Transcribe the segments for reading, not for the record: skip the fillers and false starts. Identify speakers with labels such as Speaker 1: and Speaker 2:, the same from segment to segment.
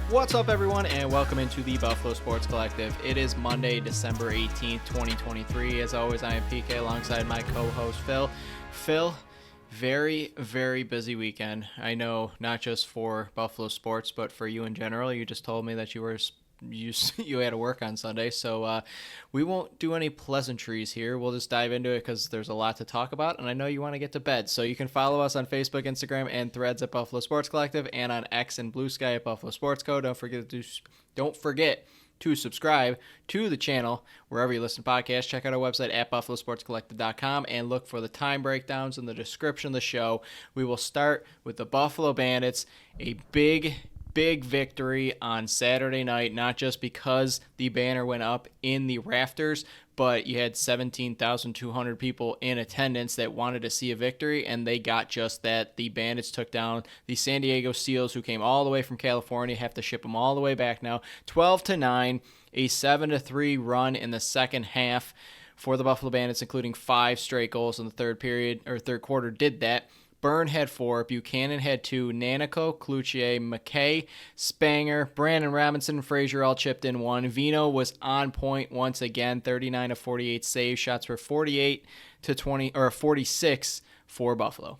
Speaker 1: What's up, everyone, and welcome into the Buffalo Sports Collective. It is Monday, December 18th, 2023. As always, I am PK alongside my co-host, Phil. Phil, very, very busy weekend. I know not just for Buffalo Sports, but for you in general. You just told me that you had to work on Sunday, so we won't do any pleasantries here. We'll just dive into it because there's a lot to talk about, and I know you want to get to bed. So you can follow us on Facebook, Instagram, and Threads at Buffalo Sports Collective, and on X and Blue Sky at Buffalo Sports Co. Don't forget to subscribe to the channel wherever you listen to podcasts. Check out our website at buffalosportscollective.com and look for the time breakdowns in the description of the show. We will start with the Buffalo Bandits, a big victory on Saturday night, not just because the banner went up in the rafters, but you had 17,200 people in attendance that wanted to see a victory, and they got just that. The Bandits took down the San Diego Seals, who came all the way from California, have to ship them all the way back now, 12-9, a 7-3 run in the second half for the Buffalo Bandits, including 5 straight goals in the third quarter did that. Byrne had 4, Buchanan had 2, Nanico, Cloutier, McKay, Spanger, Brandon Robinson, Frazier all chipped in 1. Vino was on point once again, 39 of 48 save shots for 46 for Buffalo.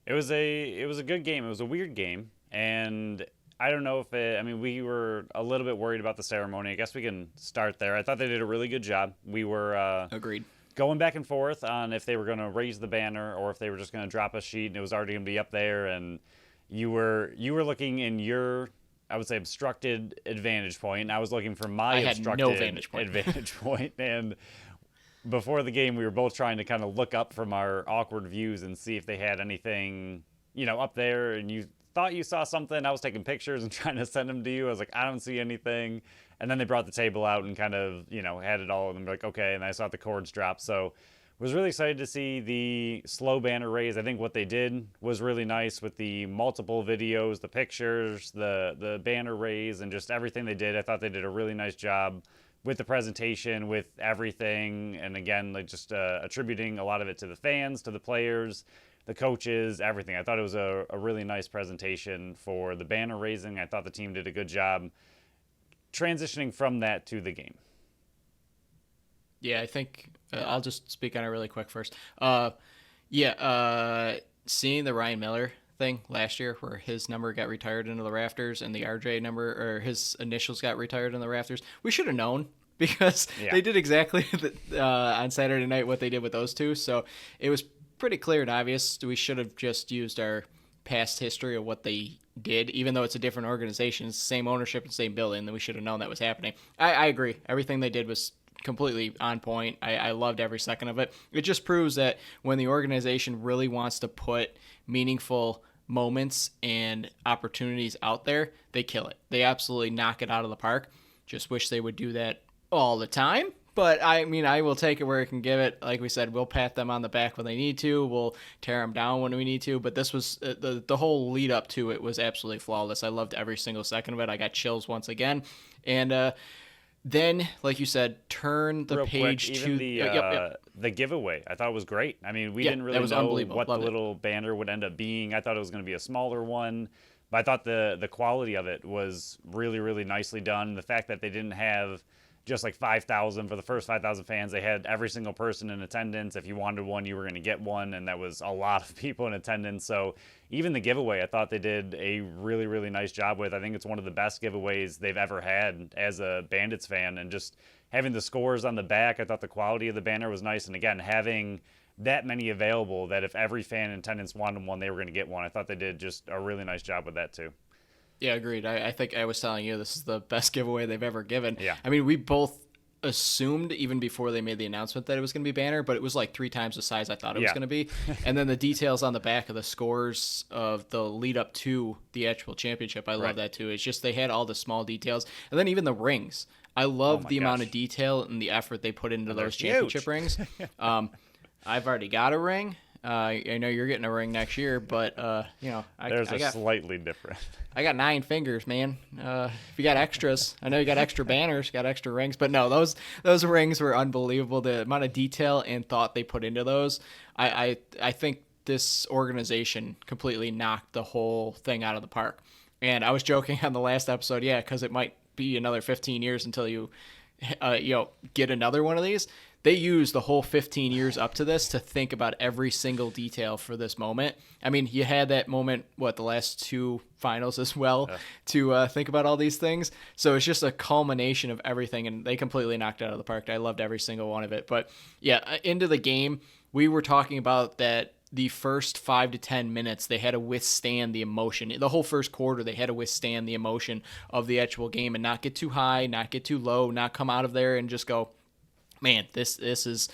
Speaker 2: It was a good game. It was a weird game, and I don't know if we were a little bit worried about the ceremony. I guess we can start there. I thought they did a really good job. We were
Speaker 1: agreed.
Speaker 2: Going back and forth on if they were going to raise the banner or if they were just going to drop a sheet and it was already going to be up there, and you were looking in your, I would say, obstructed advantage point, and I was looking for my obstructed advantage point. And before the game, we were both trying to kind of look up from our awkward views and see if they had anything, up there, and you thought you saw something. I was taking pictures and trying to send them to you. I was like, I don't see anything. And then they brought the table out and kind of, had it all, and I'm like, okay, and I saw the cords drop. So was really excited to see the slow banner raise. I think what they did was really nice with the multiple videos, the pictures, the banner raise, and just everything they did. I thought they did a really nice job with the presentation, with everything. And again, like just attributing a lot of it to the fans, to the players, the coaches, everything. I thought it was a really nice presentation for the banner raising. I thought the team did a good job transitioning from that to the game.
Speaker 1: Yeah, I think I'll just speak on it really quick first. Seeing the Ryan Miller thing last year where his number got retired into the rafters and the RJ number, or his initials got retired in the rafters, we should have known because they did exactly on Saturday night what they did with those two. So it was pretty clear and obvious. We should have just used our past history of what they did, even though it's a different organization, it's the same ownership and same building, then we should have known that was happening. I agree. Everything they did was completely on point. I loved every second of it. It just proves that when the organization really wants to put meaningful moments and opportunities out there, they kill it. They absolutely knock it out of the park. Just wish they would do that all the time. But, I will take it where it can give it. Like we said, we'll pat them on the back when they need to. We'll tear them down when we need to. But this was the whole lead up to it was absolutely flawless. I loved every single second of it. I got chills once again. And then, like you said, turn the page to
Speaker 2: the giveaway. I thought it was great. We didn't really know what the little banner would end up being. I thought it was going to be a smaller one. But I thought the quality of it was really, really nicely done. The fact that they didn't have just like 5,000 for the first 5,000 fans. They had every single person in attendance. If you wanted one, you were going to get one, and that was a lot of people in attendance. So even the giveaway, I thought they did a really, really nice job with. I think it's one of the best giveaways they've ever had as a Bandits fan, and just having the scores on the back, I thought the quality of the banner was nice, and again, having that many available that if every fan in attendance wanted one, they were going to get one. I thought they did just a really nice job with that too.
Speaker 1: Yeah, agreed. I think I was telling you this is the best giveaway they've ever given.
Speaker 2: Yeah.
Speaker 1: We both assumed even before they made the announcement that it was going to be banner, but it was like 3 times the size I thought it was going to be. And then the details on the back of the scores of the lead up to the actual championship, I love that too. It's just they had all the small details. And then even the rings. I love the amount of detail and the effort they put into those championship rings. I've already got a ring. I know you're getting a ring next year, but
Speaker 2: slightly different.
Speaker 1: I got 9 fingers, man. If you got extras, I know you got extra banners, got extra rings, but no, those rings were unbelievable. The amount of detail and thought they put into those, I think this organization completely knocked the whole thing out of the park. And I was joking on the last episode, yeah, because it might be another 15 years until you get another one of these. They used the whole 15 years up to this to think about every single detail for this moment. I mean, you had that moment, the last two finals as well, to think about all these things. So it's just a culmination of everything, and they completely knocked it out of the park. I loved every single one of it. But yeah, into the game, we were talking about that the first 5 to 10 minutes, they had to withstand the emotion. The whole first quarter, they had to withstand the emotion of the actual game and not get too high, not get too low, not come out of there and just go, man, this is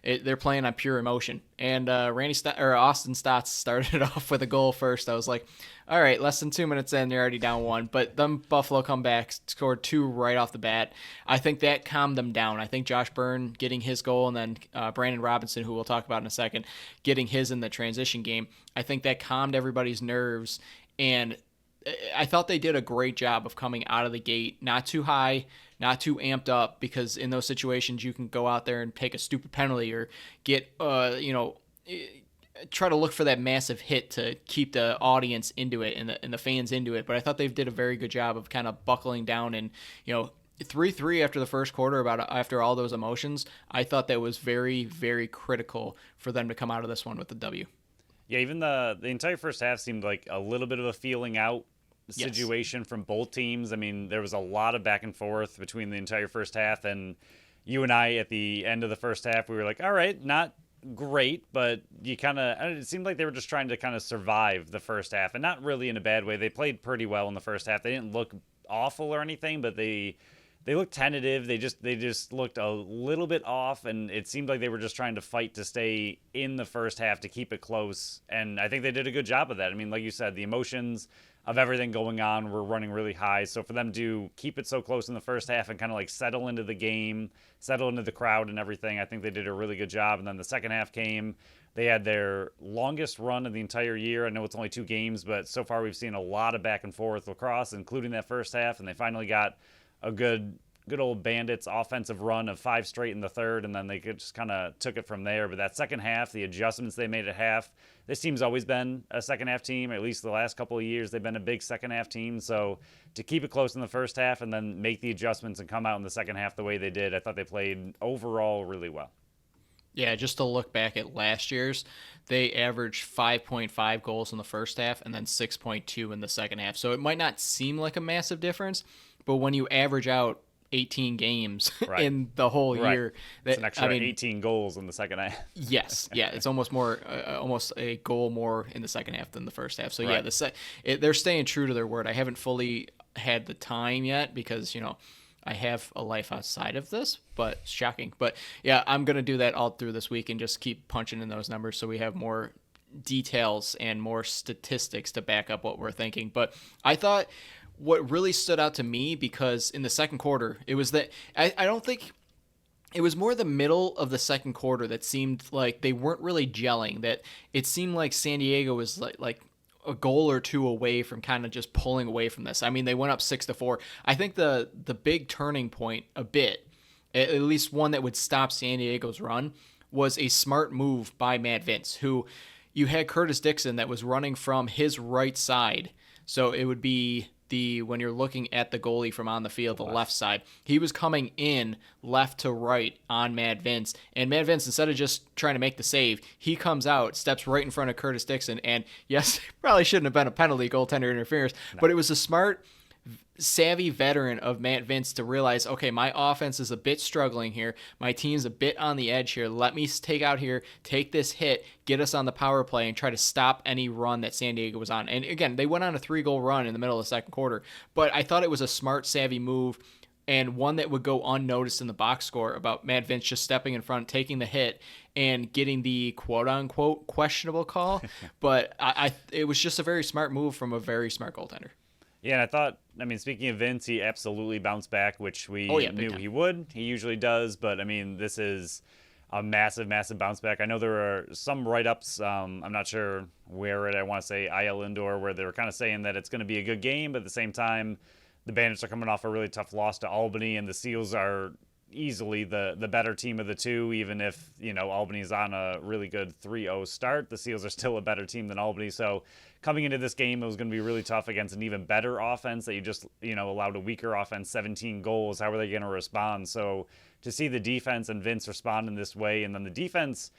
Speaker 1: it, they're playing on pure emotion. And Austin Stotts started it off with a goal first. I was like, all right, less than 2 minutes in, they're already down one. But then Buffalo come back, scored two right off the bat. I think that calmed them down. I think Josh Byrne getting his goal and then Brandon Robinson, who we'll talk about in a second, getting his in the transition game, I think that calmed everybody's nerves. And I thought they did a great job of coming out of the gate, not too high, not too amped up, because in those situations you can go out there and take a stupid penalty or get, try to look for that massive hit to keep the audience into it and the fans into it. But I thought they did a very good job of kind of buckling down and, 3-3 after the first quarter, after all those emotions. I thought that was very, very critical for them to come out of this one with the W.
Speaker 2: Yeah, even the entire first half seemed like a little bit of a feeling out situation from both teams. I mean, there was a lot of back and forth between the entire first half, and you and I at the end of the first half, we were like, all right, not great, but it seemed like they were just trying to kind of survive the first half, and not really in a bad way. They played pretty well in the first half. They didn't look awful or anything, but they looked tentative. They just looked a little bit off, and it seemed like they were just trying to fight to stay in the first half to keep it close, and I think they did a good job of that. I mean, like you said, the emotions of everything going on were running really high, so for them to keep it so close in the first half and kind of like settle into the game, settle into the crowd and everything, I think they did a really good job. And then the second half came. They had their longest run of the entire year. I know it's only 2 games, but so far we've seen a lot of back and forth lacrosse, including that first half, and they finally got a good old Bandits offensive run of 5 straight in the third, and then they just kind of took it from there. But that second half, the adjustments they made at half, this team's always been a second half team. At least the last couple of years, they've been a big second half team. So to keep it close in the first half and then make the adjustments and come out in the second half the way they did, I thought they played overall really well.
Speaker 1: Yeah, just to look back at last year's, they averaged 5.5 goals in the first half and then 6.2 in the second half. So it might not seem like a massive difference, but when you average out 18 games in the whole year,
Speaker 2: that's an extra 18 goals in the second half.
Speaker 1: Yes, yeah, it's almost a goal more in the second half than the first half. So yeah, they're staying true to their word. I haven't fully had the time yet because I have a life outside of this, but it's shocking. But yeah, I'm gonna do that all through this week and just keep punching in those numbers so we have more details and more statistics to back up what we're thinking. But I thought what really stood out to me, because in the second quarter, it was that I don't think it was more the middle of the second quarter that seemed like they weren't really gelling, that it seemed like San Diego was like a goal or two away from kind of just pulling away from this. I mean, they went up 6-4. I think the big turning point a bit, at least one that would stop San Diego's run, was a smart move by Matt Vince, who you had Curtis Dixon that was running from his right side. So it would be when you're looking at the goalie from on the field, the left side, he was coming in left to right on Matt Vince. And Matt Vince, instead of just trying to make the save, he comes out, steps right in front of Curtis Dixon. And yes, probably shouldn't have been a penalty, goaltender interference, but it was a smart, savvy veteran of Matt Vince to realize, okay, my offense is a bit struggling here. My team's a bit on the edge here. Let me take out here, take this hit, get us on the power play, and try to stop any run that San Diego was on. And again, they went on a 3-goal run in the middle of the second quarter, but I thought it was a smart, savvy move, and one that would go unnoticed in the box score, about Matt Vince just stepping in front, taking the hit, and getting the quote-unquote questionable call. But it was just a very smart move from a very smart goaltender.
Speaker 2: Yeah, and I thought, speaking of Vince, he absolutely bounced back, which we knew he would. He usually does, but, this is a massive, massive bounce back. I know there are some write-ups, I'm not sure where I want to say IL Indoor, where they were kind of saying that it's going to be a good game, but at the same time, the Bandits are coming off a really tough loss to Albany, and the Seals are, easily the better team of the two. Even if, Albany's on a really good 3-0 start, the Seals are still a better team than Albany. So coming into this game, it was going to be really tough against an even better offense that you just, allowed a weaker offense 17 goals. How are they going to respond? So to see the defense and Vince respond in this way, and then the defense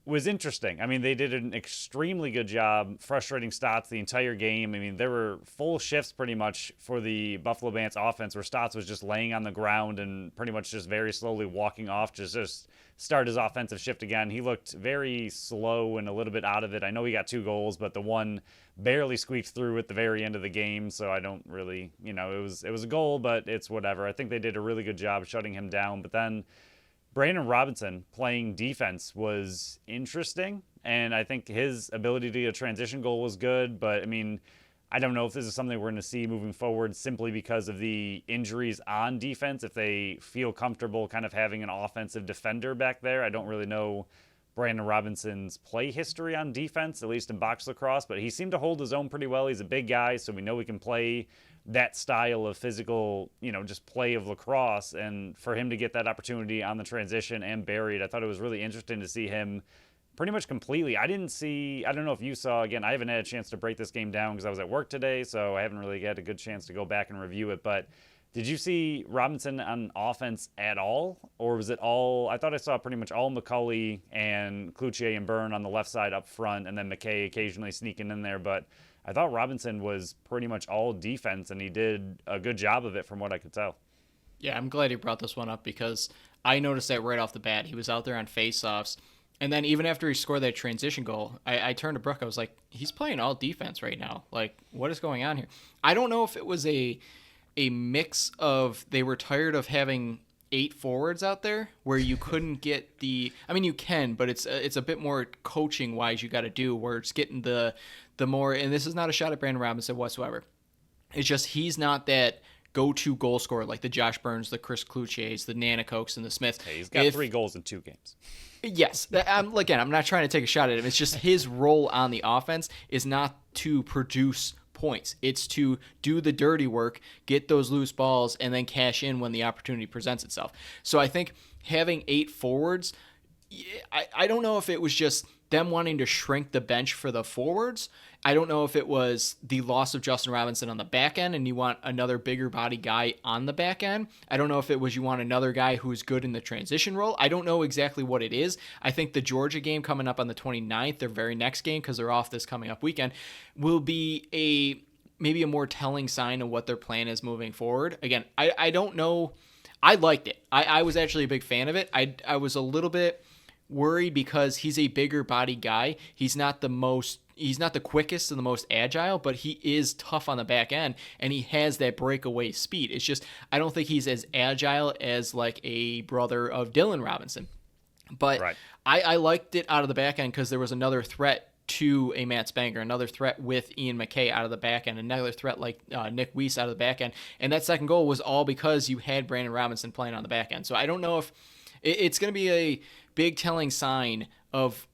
Speaker 2: was interesting. I mean, they did an extremely good job frustrating Stotts the entire game. I mean, there were full shifts pretty much for the Buffalo Bandits offense where Stotts was just laying on the ground and pretty much just very slowly walking off to just start his offensive shift again. He looked very slow and a little bit out of it. I know he got 2 goals, but the one barely squeaked through at the very end of the game, so I don't really, it was a goal, but it's whatever. I think they did a really good job shutting him down, but then Brandon Robinson playing defense was interesting, and I think his ability to get a transition goal was good, but, I mean, I don't know if this is something we're going to see moving forward simply because of the injuries on defense, if they feel comfortable kind of having an offensive defender back there. I don't really know Brandon Robinson's play history on defense, at least in box lacrosse, but he seemed to hold his own pretty well. He's a big guy, so we know he can play that style of physical, just play of lacrosse. And for him to get that opportunity on the transition and buried, I thought it was really interesting to see him pretty much completely. I don't know if you saw, again, I haven't had a chance to break this game down because I was at work today, so I haven't really had a good chance to go back and review it, but did you see Robinson on offense at all? Or was it all, I thought I saw pretty much all McCauley and Cloutier and Byrne on the left side up front, and then McKay occasionally sneaking in there, but I thought Robinson was pretty much all defense, and he did a good job of it from what I could tell.
Speaker 1: Yeah, I'm glad you brought this one up because I noticed that right off the bat. He was out there on faceoffs, and then even after he scored that transition goal, I turned to Brooke. I was like, he's playing all defense right now. Like, what is going on here? I don't know if it was a mix of they were tired of having 8 forwards out there where you couldn't get the, I mean, you can, but it's a bit more coaching wise you got to do where it's getting the more, and this is not a shot at Brandon Robinson whatsoever. It's just he's not that go-to goal scorer like the Josh Burns, the Chris Cloutiers, the Nanakokes, and the Smiths.
Speaker 2: Hey, he's got 3 goals in 2 games.
Speaker 1: Yes. I'm not trying to take a shot at him. It's just his role on the offense is not to produce points. It's to do the dirty work, get those loose balls, and then cash in when the opportunity presents itself. So I think having 8 forwards, I don't know if it was just them wanting to shrink the bench for the forwards. I don't know if it was the loss of Justin Robinson on the back end and you want another bigger body guy on the back end. I don't know if it was you want another guy who's good in the transition role. I don't know exactly what it is. I think the Georgia game coming up on the 29th, their very next game, because they're off this coming up weekend, will be maybe a more telling sign of what their plan is moving forward. Again, I don't know. I liked it. I was actually a big fan of it. I was a little bit worried because he's a bigger body guy. He's not the quickest and the most agile, but he is tough on the back end and he has that breakaway speed. It's just, I don't think he's as agile as like a brother of Dylan Robinson. But right. I liked it out of the back end because there was another threat to a Matt Spanger, another threat with Ian McKay out of the back end, another threat like Nick Weiss out of the back end. And that second goal was all because you had Brandon Robinson playing on the back end. So I don't know if it's going to be a big telling sign of,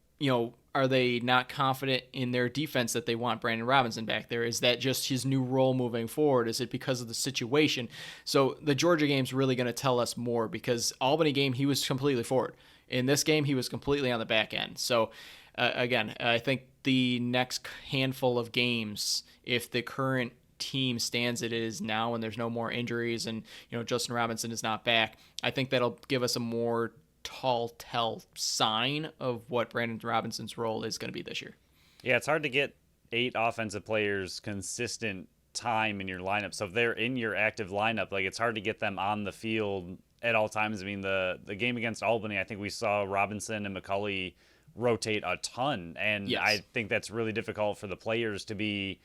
Speaker 1: are they not confident in their defense that they want Brandon Robinson back there? Is that just his new role moving forward? Is it because of the situation? So the Georgia game's really going to tell us more because Albany game, he was completely forward. In this game, he was completely on the back end. So again, I think the next handful of games, if the current team stands it is now and there's no more injuries and, Justin Robinson is not back, I think that'll give us a more tell sign of what Brandon Robinson's role is going to be this year.
Speaker 2: Yeah, it's hard to get 8 offensive players consistent time in your lineup. So if they're in your active lineup, like it's hard to get them on the field at all times. I mean, the game against Albany, I think we saw Robinson and McCauley rotate a ton, and yes. I think that's really difficult for the players to be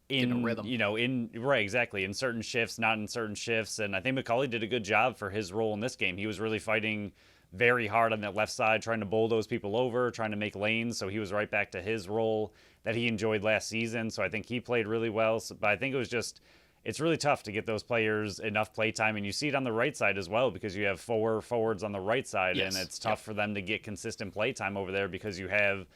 Speaker 2: in a rhythm. Right, exactly, in certain shifts, not in certain shifts. And I think McCauley did a good job for his role in this game. He was really fighting very hard on that left side, trying to bulldoze people over, trying to make lanes. So he was right back to his role that he enjoyed last season. So I think he played really well. But I think it's really tough to get those players enough play time. And you see it on the right side as well, because you have 4 forwards on the right side, yes. And it's tough for them to get consistent play time over there because you have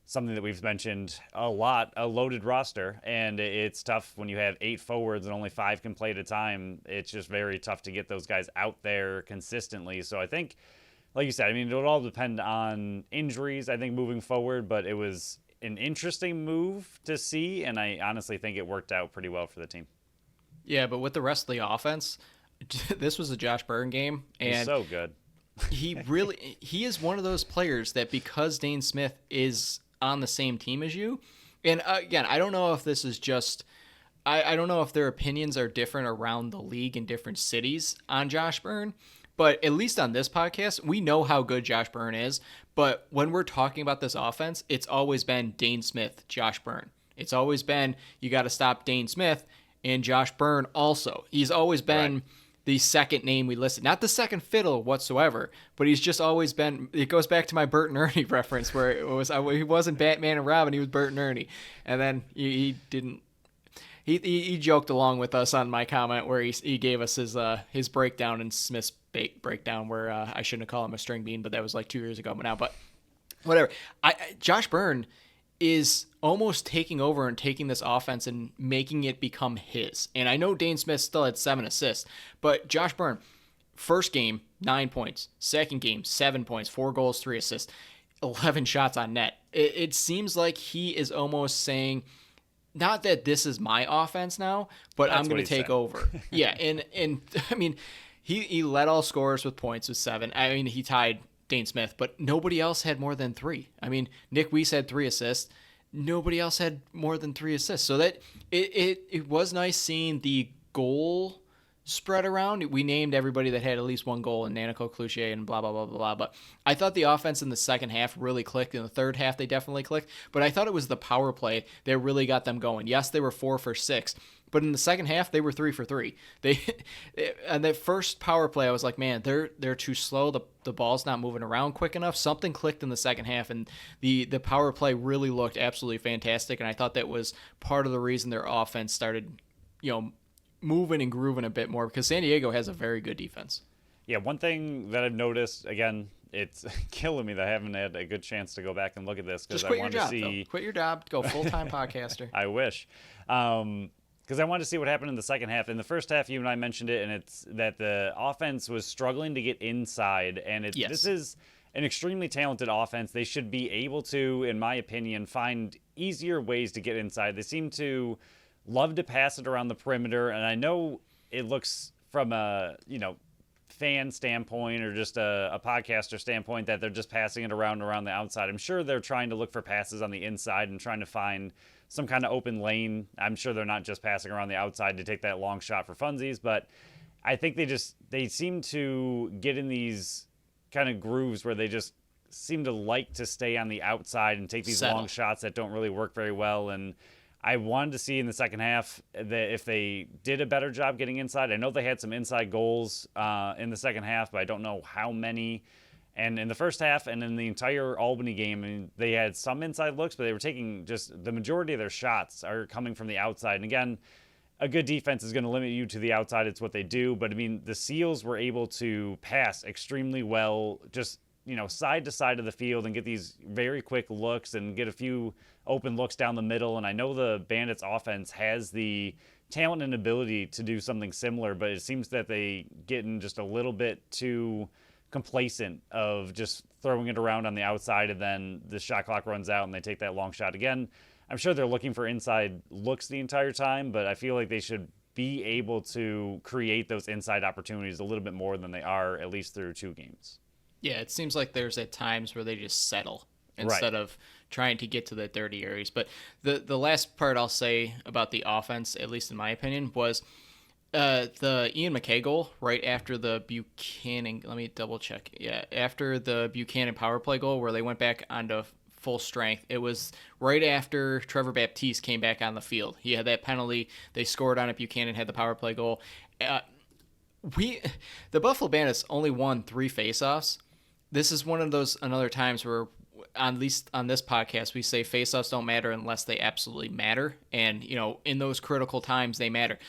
Speaker 2: something that we've mentioned a lot, a loaded roster. And it's tough when you have 8 forwards and only 5 can play at a time. It's just very tough to get those guys out there consistently. So I think, like you said, I mean, it'll all depend on injuries, I think, moving forward. But it was an interesting move to see. And I honestly think it worked out pretty well for the team.
Speaker 1: Yeah, but with the rest of the offense, this was a Josh Byrne game. And
Speaker 2: he's so good.
Speaker 1: he is one of those players that because Dane Smith is on the same team as you, and again, I don't know if this is just, I don't know if their opinions are different around the league in different cities on Josh Byrne, but at least on this podcast, we know how good Josh Byrne is, but when we're talking about this offense, it's always been Dane Smith, Josh Byrne. It's always been, you got to stop Dane Smith, and Josh Byrne also. He's always been... Right. The second name we listed, not the second fiddle whatsoever, but he's just always been. It goes back to my Bert and Ernie reference, where he wasn't Batman and Robin, he was Bert and Ernie, and then he didn't. He joked along with us on my comment where he gave us his breakdown and Smith's breakdown, where I shouldn't have called him a string bean, but that was like 2 years ago. But now, whatever. Josh Byrne is almost taking over and taking this offense and making it become his. And I know Dane Smith still had 7 assists, but Josh Byrne, first game, 9 points. Second game, 7 points, 4 goals, 3 assists, 11 shots on net. It seems like he is almost saying, not that this is my offense now, but I'm going to take over. Yeah, and I mean, he led all scorers with points with 7. I mean, he tied Dane Smith, but nobody else had more than 3. I mean, Nick Weiss had 3 assists. Nobody else had more than 3 assists. So that it was nice seeing the goal spread around. We named everybody that had at least 1 goal, and Nanico, Cloutier, and blah, blah, blah, blah, blah. But I thought the offense in the second half really clicked. In the third half, they definitely clicked. But I thought it was the power play that really got them going. Yes, they were 4 for 6. But in the second half, they were 3 for 3. And that first power play, I was like, man, they're too slow. The ball's not moving around quick enough. Something clicked in the second half, and the power play really looked absolutely fantastic. And I thought that was part of the reason their offense started, moving and grooving a bit more, because San Diego has a very good defense.
Speaker 2: Yeah, one thing that I've noticed, again, it's killing me that I haven't had a good chance to go back and look at this, because I want to see.
Speaker 1: Quit your job, go full-time podcaster.
Speaker 2: I wish. Because I wanted to see what happened in the second half. In the first half, you and I mentioned it, and it's that the offense was struggling to get inside. And This is an extremely talented offense. They should be able to, in my opinion, find easier ways to get inside. They seem to love to pass it around the perimeter. And I know it looks from a, fan standpoint or just a podcaster standpoint that they're just passing it around the outside. I'm sure they're trying to look for passes on the inside and trying to find some kind of open lane. I'm sure they're not just passing around the outside to take that long shot for funsies, but I think they seem to get in these kind of grooves where they just seem to like to stay on the outside and take these long shots that don't really work very well. And I wanted to see in the second half that if they did a better job getting inside. I know they had some inside goals in the second half, but I don't know how many. And in the first half and in the entire Albany game, I mean, they had some inside looks, but they were taking just the majority of their shots are coming from the outside. And again, a good defense is going to limit you to the outside. It's what they do. But I mean, the Seals were able to pass extremely well, just, side to side of the field and get these very quick looks and get a few open looks down the middle. And I know the Bandits offense has the talent and ability to do something similar, but it seems that they get in just a little bit too complacent of just throwing it around on the outside, and then the shot clock runs out and they take that long shot again. I'm sure they're looking for inside looks the entire time, but I feel like they should be able to create those inside opportunities a little bit more than they are, at least through 2 games.
Speaker 1: Yeah, it seems like there's at times where they just settle instead of trying to get to the dirty areas. But the last part I'll say about the offense, at least in my opinion, was the Ian McKay goal right after the Buchanan. Let me double check. Yeah, after the Buchanan power play goal where they went back onto full strength. It was right after Trevor Baptiste came back on the field. He had that penalty. They scored on it. Buchanan had the power play goal. The Buffalo Bandits only won 3 faceoffs. This is one of those another times where, at least on this podcast, we say faceoffs don't matter unless they absolutely matter. And, in those critical times, they matter.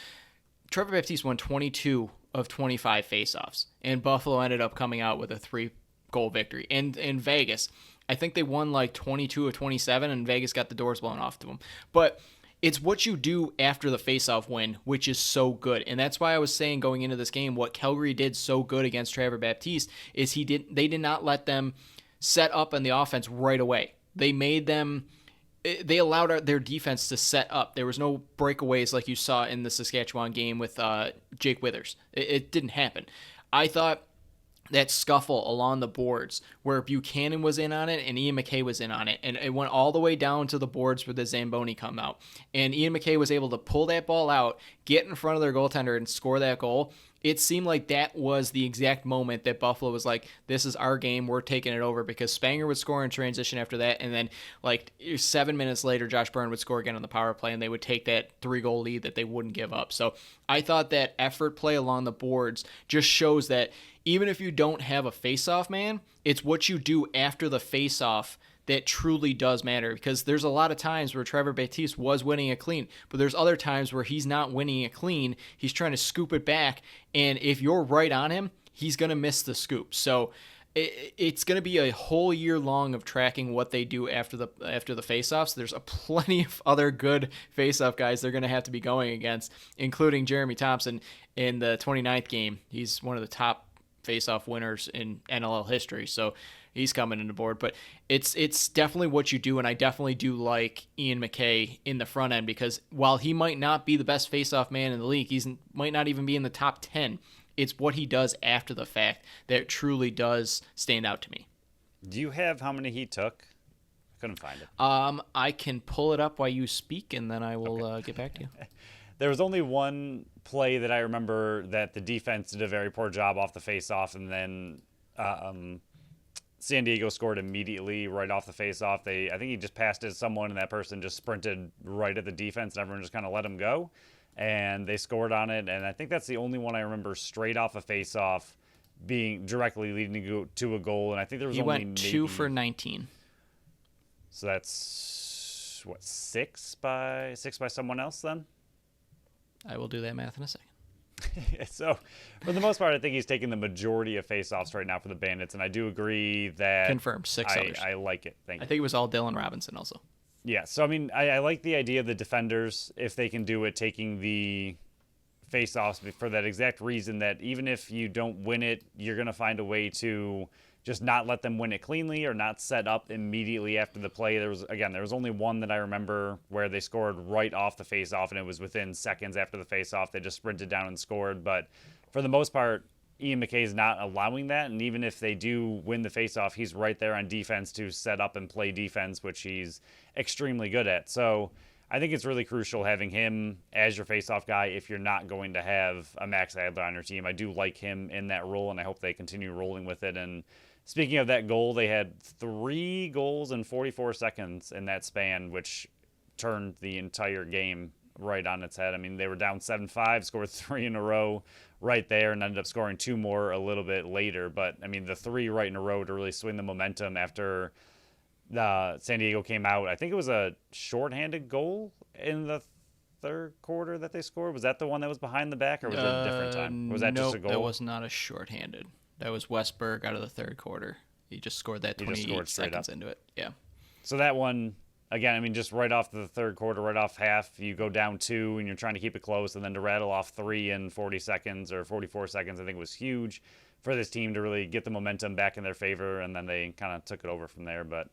Speaker 1: Trevor Baptiste won 22 of 25 faceoffs, and Buffalo ended up coming out with a 3-goal victory. And in Vegas, I think they won like 22 of 27, and Vegas got the doors blown off to them. But it's what you do after the faceoff win, which is so good. And that's why I was saying going into this game, what Calgary did so good against Trevor Baptiste is they did not let them set up on the offense right away. They allowed their defense to set up. There was no breakaways like you saw in the Saskatchewan game with Jake Withers. It didn't happen. I thought that scuffle along the boards where Buchanan was in on it and Ian McKay was in on it. And it went all the way down to the boards where the Zamboni come out. And Ian McKay was able to pull that ball out, get in front of their goaltender and score that goal. It seemed like that was the exact moment that Buffalo was like, this is our game, we're taking it over, because Spanger would score in transition after that, and then like 7 minutes later, Josh Byrne would score again on the power play, and they would take that 3-goal lead that they wouldn't give up. So I thought that effort play along the boards just shows that even if you don't have a face-off man, it's what you do after the face-off that truly does matter, because there's a lot of times where Trevor Baptiste was winning a clean, but there's other times where he's not winning a clean. He's trying to scoop it back, and if you're right on him, he's going to miss the scoop. So it's going to be a whole year long of tracking what they do after the faceoffs. There's a plenty of other good faceoff guys they're going to have to be going against, including Jeremy Thompson in the 29th game. He's one of the top faceoff winners in NLL history, so he's coming into board. But it's definitely what you do, and I definitely do like Ian McKay in the front end, because while he might not be the best faceoff man in the league, might not even be in the top 10. It's what he does after the fact that truly does stand out to me.
Speaker 2: Do you have how many he took? I couldn't find it.
Speaker 1: I can pull it up while you speak, and then I will get back to you.
Speaker 2: There was only one play that I remember that the defense did a very poor job off the face-off, and then San Diego scored immediately right off the face-off. I think he just passed it to someone, and that person just sprinted right at the defense, and everyone just kind of let him go. And they scored on it, and I think that's the only one I remember straight off a face-off being directly leading to a goal. And I think there was
Speaker 1: he
Speaker 2: only
Speaker 1: went 2 for 19.
Speaker 2: So that's what, six by someone else then?
Speaker 1: I will do that math in a second.
Speaker 2: So, for the most part, I think he's taking the majority of face-offs right now for the Bandits, and I do agree that
Speaker 1: confirmed 6 others.
Speaker 2: I like it. Thank you.
Speaker 1: I think it was all Dylan Robinson also.
Speaker 2: Yeah, so I mean, I like the idea of the defenders, if they can do it, taking the face-offs for that exact reason that even if you don't win it, you're going to find a way to just not let them win it cleanly or not set up immediately after the play. There was only one that I remember where they scored right off the face-off, and it was within seconds after the face-off. They just sprinted down and scored. But for the most part, Ian McKay is not allowing that, and even if they do win the face-off, he's right there on defense to set up and play defense, which he's extremely good at. So I think it's really crucial having him as your face-off guy if you're not going to have a Max Adler on your team. I do like him in that role, and I hope they continue rolling with it. And speaking of that goal, they had 3 goals in 44 seconds in that span, which turned the entire game right on its head. I mean, they were down 7-5, scored 3 in a row right there, and ended up scoring 2 more a little bit later. But, I mean, the 3 right in a row to really swing the momentum after San Diego came out. I think it was a shorthanded goal in the third quarter that they scored. Was that the one that was behind the back, or was it a different time? Or was that just a goal?
Speaker 1: That was not a shorthanded. That was Westberg out of the third quarter. He just scored that 28 seconds into it. Yeah.
Speaker 2: So that one, again, I mean, just right off the third quarter, right off half, you go down 2 and you're trying to keep it close, and then to rattle off 3 in 40 seconds or 44 seconds, I think was huge for this team to really get the momentum back in their favor, and then they kind of took it over from there. But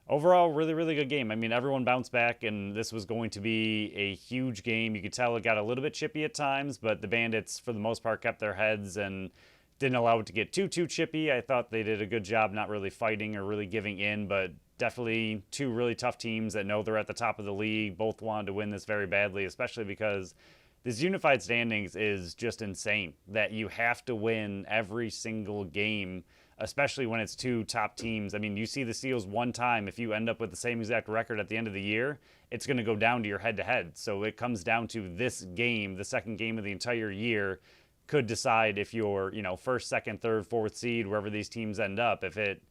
Speaker 2: overall, really, really good game. I mean, everyone bounced back, and this was going to be a huge game. You could tell it got a little bit chippy at times, but the Bandits, for the most part, kept their heads and didn't allow it to get too chippy. I thought they did a good job not really fighting or really giving in, but definitely 2 really tough teams that know they're at the top of the league. Both wanted to win this very badly, especially because this unified standings is just insane, that you have to win every single game, especially when it's 2 top teams. I mean, you see the Seals one time. If you end up with the same exact record at the end of the year, it's going to go down to your head-to-head. So it comes down to this game, the second game of the entire year, could decide if you're, first, second, third, fourth seed, wherever these teams end up. If it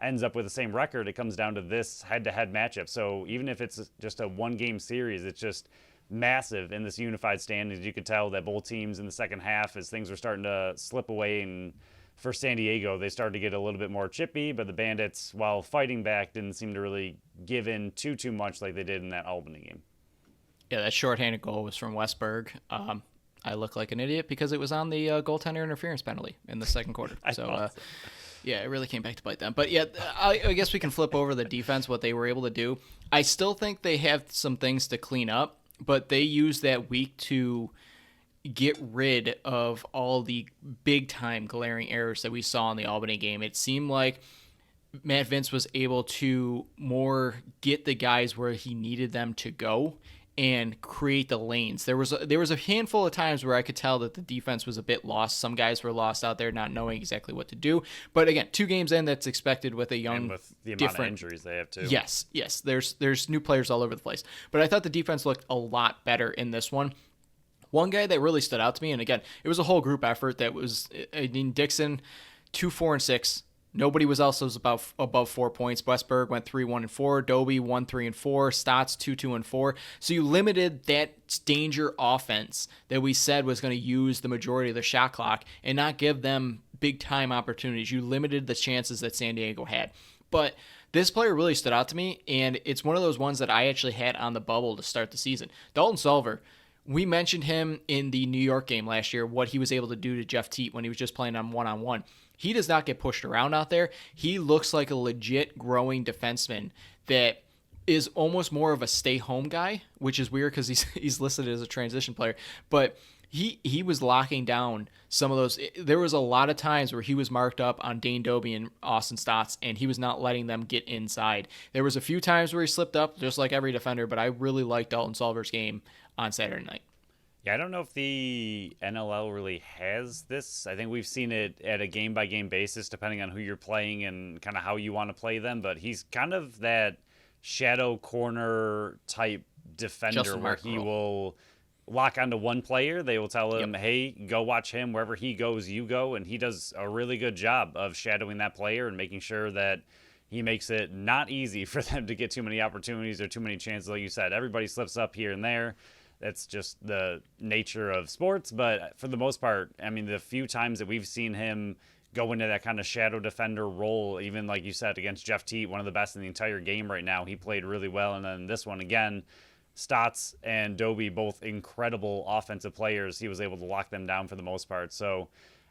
Speaker 2: ends up with the same record, it comes down to this head-to-head matchup. So even if it's just a 1-game series, it's just massive in this unified standings. You could tell that both teams in the second half, as things were starting to slip away and for San Diego, they started to get a little bit more chippy, but the Bandits, while fighting back, didn't seem to really give in too much like they did in that Albany game.
Speaker 1: Yeah, that shorthanded goal was from Westberg. I look like an idiot because it was on the goaltender interference penalty in the second quarter. So, yeah, it really came back to bite them. But yeah, I guess we can flip over the defense, what they were able to do. I still think they have some things to clean up, but they used that week to get rid of all the big-time glaring errors that we saw in the Albany game. It seemed like Matt Vince was able to more get the guys where he needed them to go and create the lanes. There was a handful of times where I could tell that the defense was a bit lost. Some guys were lost out there, not knowing exactly what to do. But again, 2 games in, that's expected with a young,
Speaker 2: and with the amount of injuries they have too.
Speaker 1: Yes. There's new players all over the place. But I thought the defense looked a lot better in this one. One guy that really stood out to me, and again, it was a whole group effort. That was, Dixon, 2, 4, and 6. Nobody was also above 4 points. Westberg went 3, 1, and 4. Doby 1, 3, and 4. Stotts 2, 2, and 4. So you limited that danger offense that we said was going to use the majority of the shot clock and not give them big time opportunities. You limited the chances that San Diego had. But this player really stood out to me, and it's one of those ones that I actually had on the bubble to start the season. Dalton Solver. We mentioned him in the New York game last year, what he was able to do to Jeff Teat when he was just playing on one-on-one. He does not get pushed around out there. He looks like a legit growing defenseman that is almost more of a stay-home guy, which is weird because he's listed as a transition player. But he was locking down some of those. There was a lot of times where he was marked up on Dane Doby and Austin Stotts, and he was not letting them get inside. There was a few times where he slipped up, just like every defender, but I really liked Dalton Solver's game on Saturday night.
Speaker 2: Yeah, I don't know if the NLL really has this. I think we've seen it at a game-by-game basis, depending on who you're playing and kind of how you want to play them. But he's kind of that shadow corner type defender where he will lock onto one player. They will tell him, hey, go watch him. Wherever he goes, you go. And he does a really good job of shadowing that player and making sure that he makes it not easy for them to get too many opportunities or too many chances. Like you said, everybody slips up here and there. That's just the nature of sports. But for the most part, I mean, the few times that we've seen him go into that kind of shadow defender role, even like you said, against Jeff Teat, one of the best in the entire game right now, he played really well. And then this one again, Stotts and Doby, both incredible offensive players. He was able to lock them down for the most part. So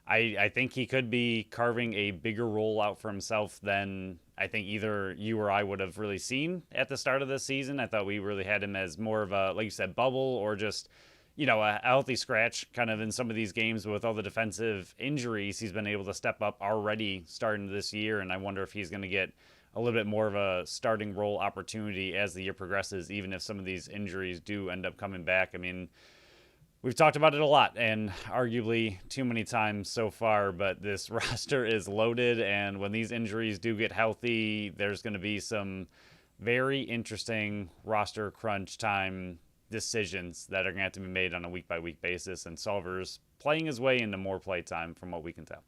Speaker 2: I think he could be carving a bigger role out for himself than I think either you or I would have really seen at the start of this season. I thought we really had him as more of a, like you said, bubble or just, you know, a healthy scratch kind of in some of these games. With all the defensive injuries, he's been able to step up already starting this year. And I wonder if he's going to get a little bit more of a starting role opportunity as the year progresses, even if some of these injuries do end up coming back. I mean, we've talked about it a lot and arguably too many times so far, but this roster is loaded. And when these injuries do get healthy, there's going to be some very interesting roster crunch time decisions that are going to have to be made on a week-by-week basis. And Solver's playing his way into more play time from what we can tell.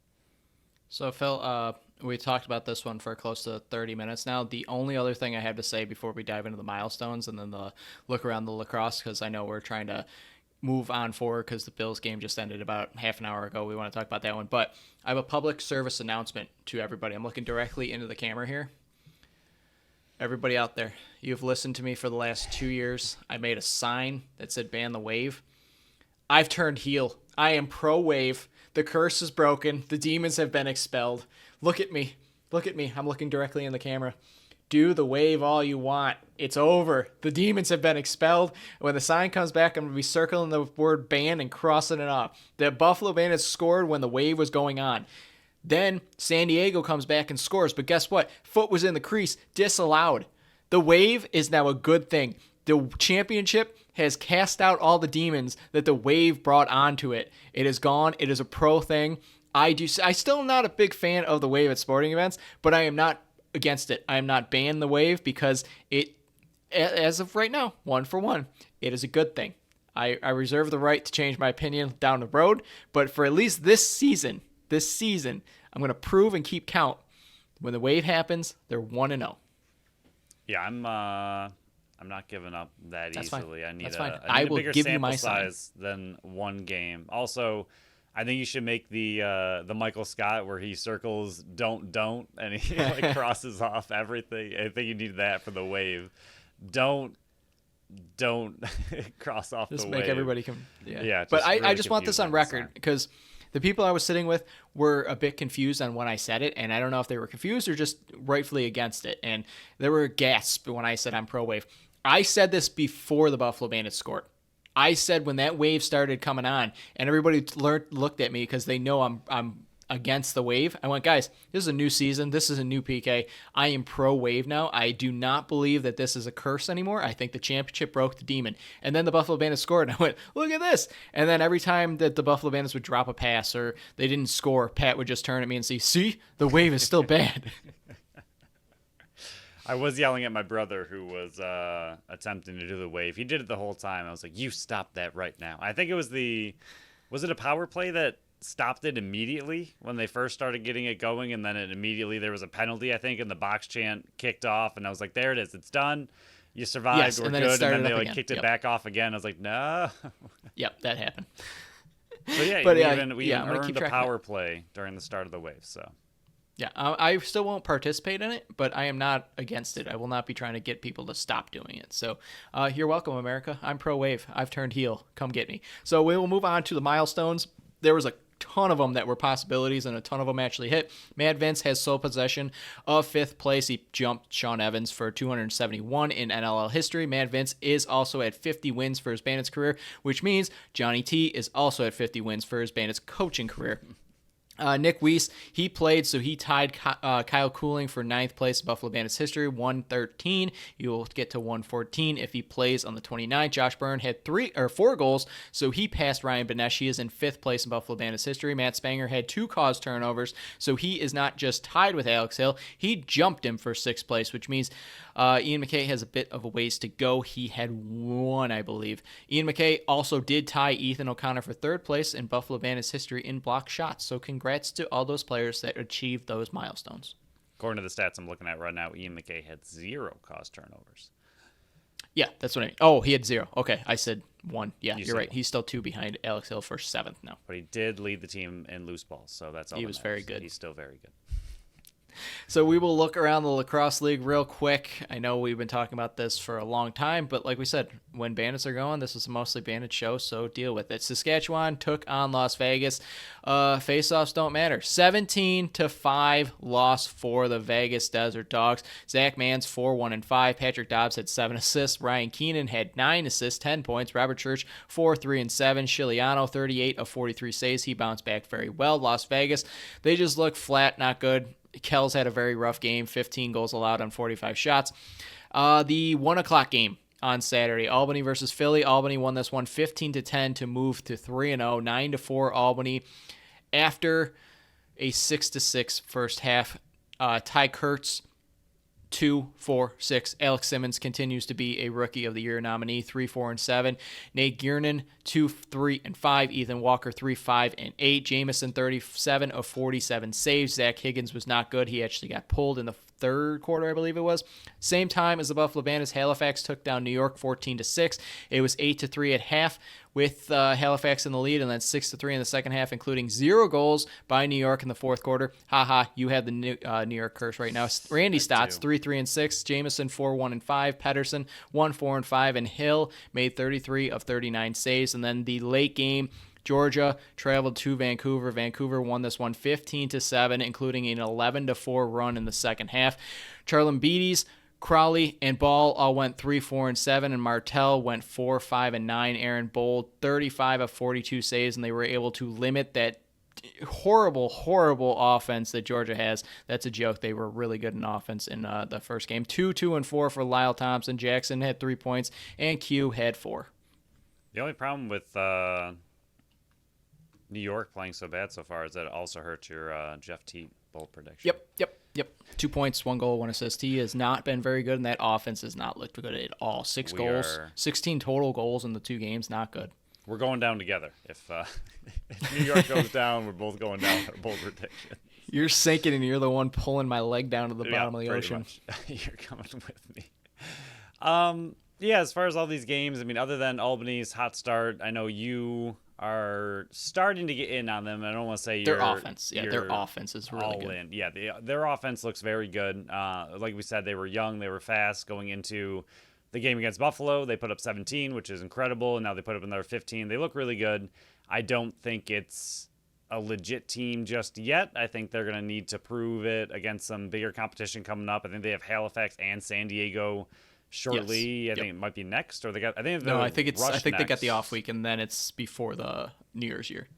Speaker 1: So, Phil, we talked about this one for close to 30 minutes now. The only other thing I have to say before we dive into the milestones and then the look around the lacrosse, because I know we're trying to move on forward because the Bills game just ended about half an hour ago. We want to talk about that one. But I have a public service announcement to everybody. I'm looking directly into the camera here. Everybody out there, you've listened to me for the last 2 years. I made a sign that said ban the wave. I've turned heel. I am pro-wave. The curse is broken. The demons have been expelled. Look at me. Look at me. I'm looking directly in the camera. Do the wave all you want. It's over. The demons have been expelled. When the sign comes back, I'm going to be circling the word ban and crossing it off. The Buffalo Bandits scored when the wave was going on. Then San Diego comes back and scores. But guess what? Foot was in the crease. Disallowed. The wave is now a good thing. The championship has cast out all the demons that the wave brought onto it. It is gone. It is a pro thing. I still am not a big fan of the wave at sporting events, but I am not against it. I am not banning the wave because it, as of right now, 1-for-1, it is a good thing. I reserve the right to change my opinion down the road, but for at least this season, I'm going to prove and keep count. When the wave happens, they're 1-0.
Speaker 2: Yeah, I'm not giving up that
Speaker 1: That's
Speaker 2: easily.
Speaker 1: Fine.
Speaker 2: I need
Speaker 1: That's fine.
Speaker 2: a
Speaker 1: I will
Speaker 2: bigger
Speaker 1: give you
Speaker 2: sample
Speaker 1: my
Speaker 2: size than one game. Also, I think you should make the Michael Scott where he circles don't, and he like crosses off everything. I think you need that for the wave. Don't cross off
Speaker 1: Just
Speaker 2: the
Speaker 1: make
Speaker 2: wave.
Speaker 1: everybody come. Yeah.
Speaker 2: Yeah,
Speaker 1: But I
Speaker 2: really
Speaker 1: just want this on
Speaker 2: confusing
Speaker 1: record because the people I was sitting with were a bit confused on when I said it, and I don't know if they were confused or just rightfully against it. And there were gasps when I said I'm pro wave. I said this before the Buffalo Bandits scored. I said when that wave started coming on, and everybody looked at me because they know I'm against the wave. I went, guys, this is a new season. This is a new PK. I am pro wave now. I do not believe that this is a curse anymore. I think the championship broke the demon. And then the Buffalo Bandits scored, and I went, look at this. And then every time that the Buffalo Bandits would drop a pass or they didn't score, Pat would just turn at me and say, see, the wave is still bad.
Speaker 2: I was yelling at my brother who was attempting to do the wave. He did it the whole time. I was like, you stop that right now. I think it was was it a power play that stopped it immediately when they first started getting it going, and then immediately there was a penalty, I think, and the box chant kicked off, and I was like, there it is, it's done, you survived,
Speaker 1: yes,
Speaker 2: we're
Speaker 1: and then
Speaker 2: good, and then they
Speaker 1: again.
Speaker 2: kicked it back off again. I was like, no.
Speaker 1: Yep, that happened.
Speaker 2: So yeah, we even earned a power play during the start of the wave. So
Speaker 1: yeah, I still won't participate in it, but I am not against it. I will not be trying to get people to stop doing it. So you're welcome, America. I'm pro wave. I've turned heel. Come get me. So we will move on to the milestones. There was a ton of them that were possibilities, and a ton of them actually hit. Mad Vince has sole possession of 5th place. He jumped Sean Evans for 271 in NLL history. Mad Vince is also at 50 wins for his Bandits career, which means Johnny T is also at 50 wins for his Bandits coaching career. Nick Weiss, he played, so he tied Kyle Cooling for 9th place in Buffalo Bandits history, 113. He will get to 114 if he plays on the 29th. Josh Byrne had 4 goals, so he passed Ryan Benesh. He is in 5th place in Buffalo Bandits history. Matt Spanger had 2 caused turnovers, so he is not just tied with Alex Hill, he jumped him for 6th place, which means Ian McKay has a bit of a ways to go. He had 1, I believe. Ian McKay also did tie Ethan O'Connor for 3rd place in Buffalo Bandits history in block shots, so congrats to all those players that achieved those milestones.
Speaker 2: According to the stats I'm looking at right now, Ian McKay had 0 caused turnovers.
Speaker 1: Yeah, that's what I mean. Oh, he had 0. Okay, I said 1. Yeah, you're right.
Speaker 2: 1.
Speaker 1: He's still 2 behind Alex Hill for 7th now.
Speaker 2: But he did lead the team in loose balls, so that's all.
Speaker 1: He was very good.
Speaker 2: He's still very good.
Speaker 1: So we will look around the lacrosse league real quick. I know we've been talking about this for a long time, but like we said, when Bandits are going, this is a mostly Bandit show, so deal with it. Saskatchewan took on Las Vegas. Face-offs don't matter. 17-5 loss for the Vegas Desert Dogs. Zach Mann's 4-1-5. Patrick Dobbs had 7 assists. Ryan Keenan had 9 assists, 10 points. Robert Church 4-3-7. Chiliano 38 of 43 saves. He bounced back very well. Las Vegas, they just look flat, not good. Kells had a very rough game, 15 goals allowed on 45 shots. The 1 o'clock game on Saturday, Albany versus Philly. Albany won this one 15-10 to move to 3-0, 9-4 Albany after a 6-6 first half. Ty Kurtz 2-4-6. Alex Simmons continues to be a Rookie of the Year nominee, 3-4-7. Nate Giernan 2-3-5. Ethan Walker 3-5-8. Jamison 37 of 47 saves. Zach Higgins was not good. He actually got pulled in the 3rd quarter, I believe it was. Same time as the Buffalo Bandits, Halifax took down New York 14-6. It was 8-3 at half with Halifax in the lead, and then 6-3 in the second half, including 0 goals by New York in the 4th quarter. Haha, you have the New York curse right now. Randy Stotts 3-3-6, Jamison 4-1-5, Pedersen 1-4-5, and Hill made 33 of 39 saves. And then the late game, Georgia traveled to Vancouver. Vancouver won this one 15-7, including an 11-4 run in the second half. Charlin Beatties, Crowley, and Ball all went 3-4-7, and Martell went 4-5-9. Aaron Bold 35 of 42 saves, and they were able to limit that horrible offense that Georgia has. That's a joke. They were really good in offense in the first game. 2-2-4 for Lyle Thompson. Jackson had 3 points, and Q had 4.
Speaker 2: The only problem with New York playing so bad so far is that it also hurts your Jeff Teat bold prediction.
Speaker 1: Yep. 2 points, 1 goal, 1 assist. He has not been very good, and that offense has not looked good at all. 6 goals, 16 total goals in the 2 games. Not good.
Speaker 2: We're going down together. If New York goes down, we're both going down with our bold prediction.
Speaker 1: You're sinking, and you're the one pulling my leg down to the bottom of the ocean.
Speaker 2: You're coming with me. Yeah, as far as all these games, I mean, other than Albany's hot start, I know you are starting to get in on them. I don't want to say
Speaker 1: their offense. Yeah, their offense is really
Speaker 2: all
Speaker 1: good.
Speaker 2: in. Yeah, their offense looks very good. Like we said, they were young, they were fast going into the game against Buffalo. They put up 17, which is incredible, and now they put up another 15. They look really good. I don't think it's a legit team just yet. I think they're going to need to prove it against some bigger competition coming up. I think they have Halifax and San Diego shortly.
Speaker 1: Yes.
Speaker 2: I think it might be next, or they got. I think
Speaker 1: they got the off week, and then it's before the New Year's year.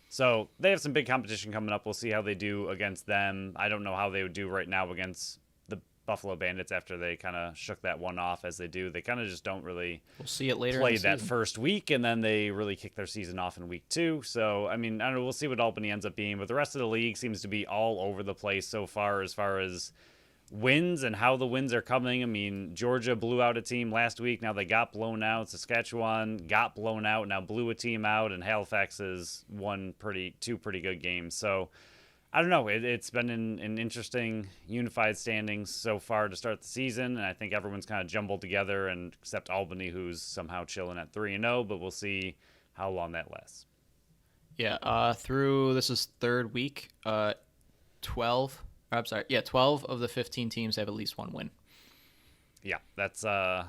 Speaker 2: So they have some big competition coming up. We'll see how they do against them. I don't know how they would do right now against the Buffalo Bandits after they kind of shook that one off as they do. They kind of just don't really
Speaker 1: We'll see it later
Speaker 2: play
Speaker 1: in the
Speaker 2: that
Speaker 1: season.
Speaker 2: first week, and then they really kick their season off in week 2. So, I mean, I don't know. We'll see what Albany ends up being, but the rest of the league seems to be all over the place so far as wins and how the wins are coming. I mean, Georgia blew out a team last week. Now they got blown out. Saskatchewan got blown out. Now blew a team out, and Halifax has won two pretty good games. So I don't know. It's been an interesting unified standings so far to start the season, and I think everyone's kind of jumbled together, and except Albany, who's somehow chilling at 3-0. But we'll see how long that lasts.
Speaker 1: Yeah. This is third week. 12 of the 15 teams have at least one win.
Speaker 2: Yeah, that's a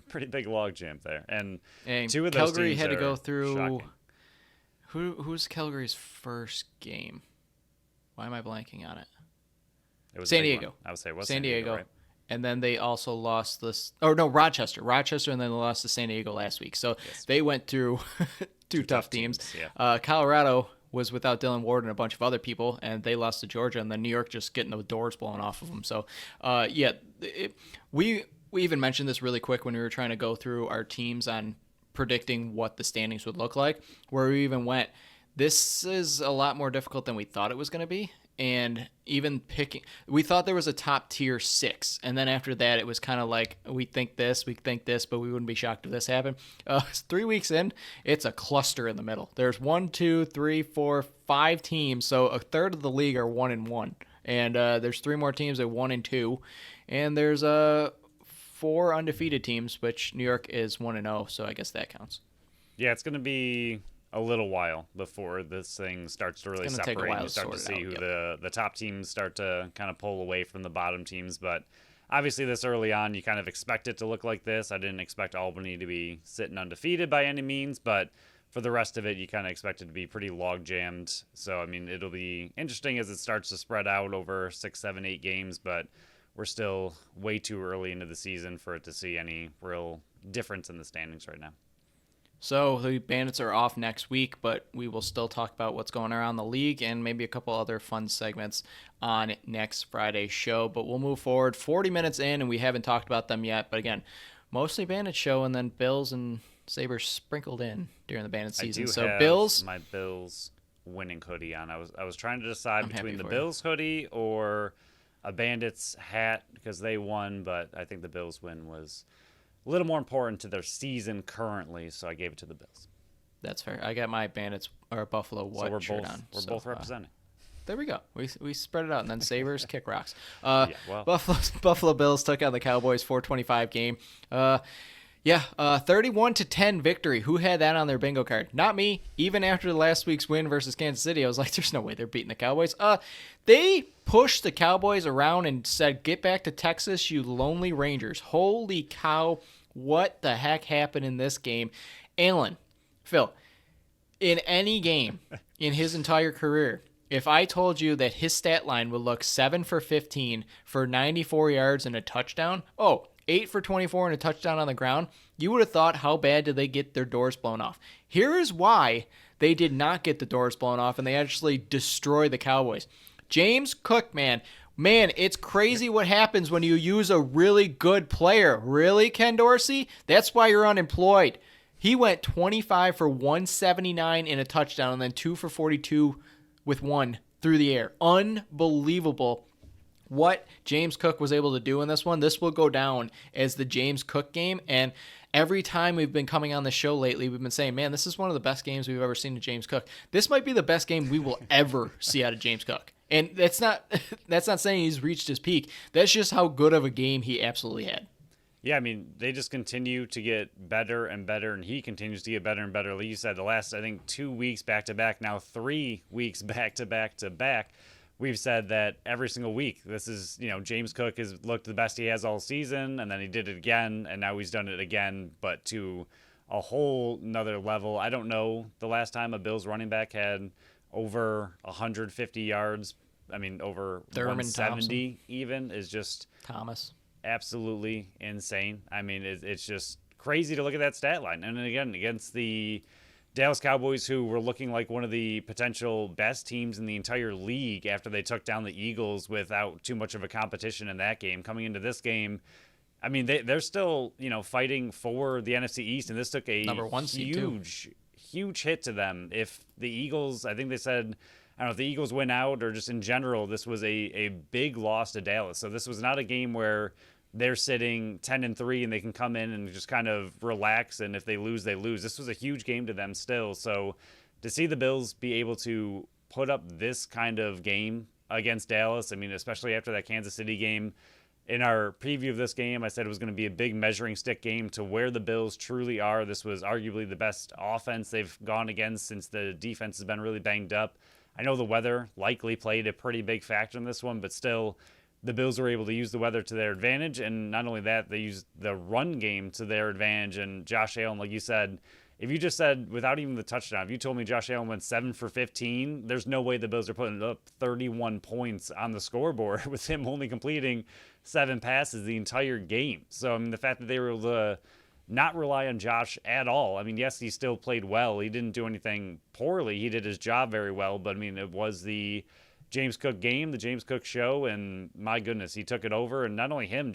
Speaker 2: pretty big log jam there. And two of those
Speaker 1: Calgary
Speaker 2: teams
Speaker 1: had to go through.
Speaker 2: shocking.
Speaker 1: Who's Calgary's first game? Why am I blanking on it?
Speaker 2: It was
Speaker 1: San Diego.
Speaker 2: I would say it was
Speaker 1: San Diego.
Speaker 2: right?
Speaker 1: And then they also lost this. Oh no, Rochester, and then they lost to San Diego last week. So they went through two tough teams.
Speaker 2: Yeah.
Speaker 1: Colorado was without Dylan Ward and a bunch of other people, and they lost to Georgia, and then New York just getting the doors blown off of them. So, we even mentioned this really quick when we were trying to go through our teams on predicting what the standings would look like, where we even went, this is a lot more difficult than we thought it was going to be. And even we thought there was a top tier 6. And then after that, it was kind of like, we think this, but we wouldn't be shocked if this happened. 3 weeks in, it's a cluster in the middle. There's 1, 2, 3, 4, 5 teams. So a third of the league are 1-1. And there's 3 more teams at 1-2. And there's 4 undefeated teams, which New York is 1-0. So I guess that counts.
Speaker 2: Yeah, it's going to be a little while before this thing starts to really separate and you start to see who the top teams start to kind of pull away from the bottom teams. But obviously this early on, you kind of expect it to look like this. I didn't expect Albany to be sitting undefeated by any means, but for the rest of it, you kind of expect it to be pretty log jammed. So, I mean, it'll be interesting as it starts to spread out over 6, 7, 8 games, but we're still way too early into the season for it to see any real difference in the standings right now.
Speaker 1: So the Bandits are off next week, but we will still talk about what's going around the league and maybe a couple other fun segments on next Friday's show. But we'll move forward 40 minutes in, and we haven't talked about them yet. But again, mostly Bandits show, and then Bills and Sabres sprinkled in during the Bandits season.
Speaker 2: I do have
Speaker 1: Bills,
Speaker 2: my Bills winning hoodie on. I was trying to decide between the
Speaker 1: you.
Speaker 2: Bills hoodie or a Bandits hat because they won, but I think the Bills win was a little more important to their season currently, so I gave it to the Bills.
Speaker 1: That's fair. I got my Bandits or Buffalo white shirt on.
Speaker 2: We're both representing.
Speaker 1: There we go. We spread it out, and then Sabres kick rocks.
Speaker 2: Well.
Speaker 1: Buffalo Bills took out the Cowboys 425 game. 31-10 victory. Who had that on their bingo card? Not me. Even after last week's win versus Kansas City, I was like, there's no way they're beating the Cowboys. They pushed the Cowboys around and said, get back to Texas, you lonely Rangers. Holy cow. What the heck happened in this game? Phil, in any game in his entire career, if I told you that his stat line would look 7 for 15 for 94 yards and a touchdown, 8 for 24 and a touchdown on the ground, you would have thought, how bad did they get their doors blown off? Here is why they did not get the doors blown off, and they actually destroyed the Cowboys. James Cook, man, it's crazy what happens when you use a really good player. Really, Ken Dorsey? That's why you're unemployed. He went 25 for 179 in a touchdown and then 2 for 42 with 1 through the air. Unbelievable what James Cook was able to do in this one. This will go down as the James Cook game, and every time we've been coming on the show lately, we've been saying, man, this is one of the best games we've ever seen of James Cook. This might be the best game we will ever see out of James Cook. And that's not saying he's reached his peak. That's just how good of a game he absolutely had.
Speaker 2: Yeah, I mean, they just continue to get better and better, and he continues to get better and better. Like you said, the last, I think, 2 weeks back to back, now 3 weeks back to back to back, we've said that every single week. This is, James Cook has looked the best he has all season, and then he did it again, and now he's done it again, but to a whole nother level. I don't know the last time a Bills running back had over 150 yards. I mean, over
Speaker 1: Thurman
Speaker 2: 170
Speaker 1: Thompson.
Speaker 2: even is just
Speaker 1: Thomas.
Speaker 2: absolutely insane. I mean, it's just crazy to look at that stat line. And then again, against the Dallas Cowboys, who were looking like one of the potential best teams in the entire league after they took down the Eagles without too much of a competition in that game. Coming into this game, I mean, they're still, fighting for the NFC East, and this took a
Speaker 1: Number 1 seed too.
Speaker 2: huge hit to them. If the Eagles, I think they said, I don't know if the Eagles win out or just in general, this was a big loss to Dallas. So this was not a game where they're sitting 10-3 and they can come in and just kind of relax. And if they lose, they lose. This was a huge game to them still. So to see the Bills be able to put up this kind of game against Dallas, I mean, especially after that Kansas City game, in our preview of this game, I said it was going to be a big measuring stick game to where the Bills truly are. This was arguably the best offense they've gone against since the defense has been really banged up. I know the weather likely played a pretty big factor in this one, but still, the Bills were able to use the weather to their advantage. And not only that, they used the run game to their advantage. And Josh Allen, like you said, if you just said without even the touchdown, if you told me Josh Allen went 7 for 15, there's no way the Bills are putting up 31 points on the scoreboard with him only completing 7 passes the entire game. So, I mean, the fact that they were able to not rely on Josh at all. I mean, yes, he still played well. He didn't do anything poorly. He did his job very well. But, I mean, it was the James Cook game, the James Cook show, and my goodness, he took it over. And not only him,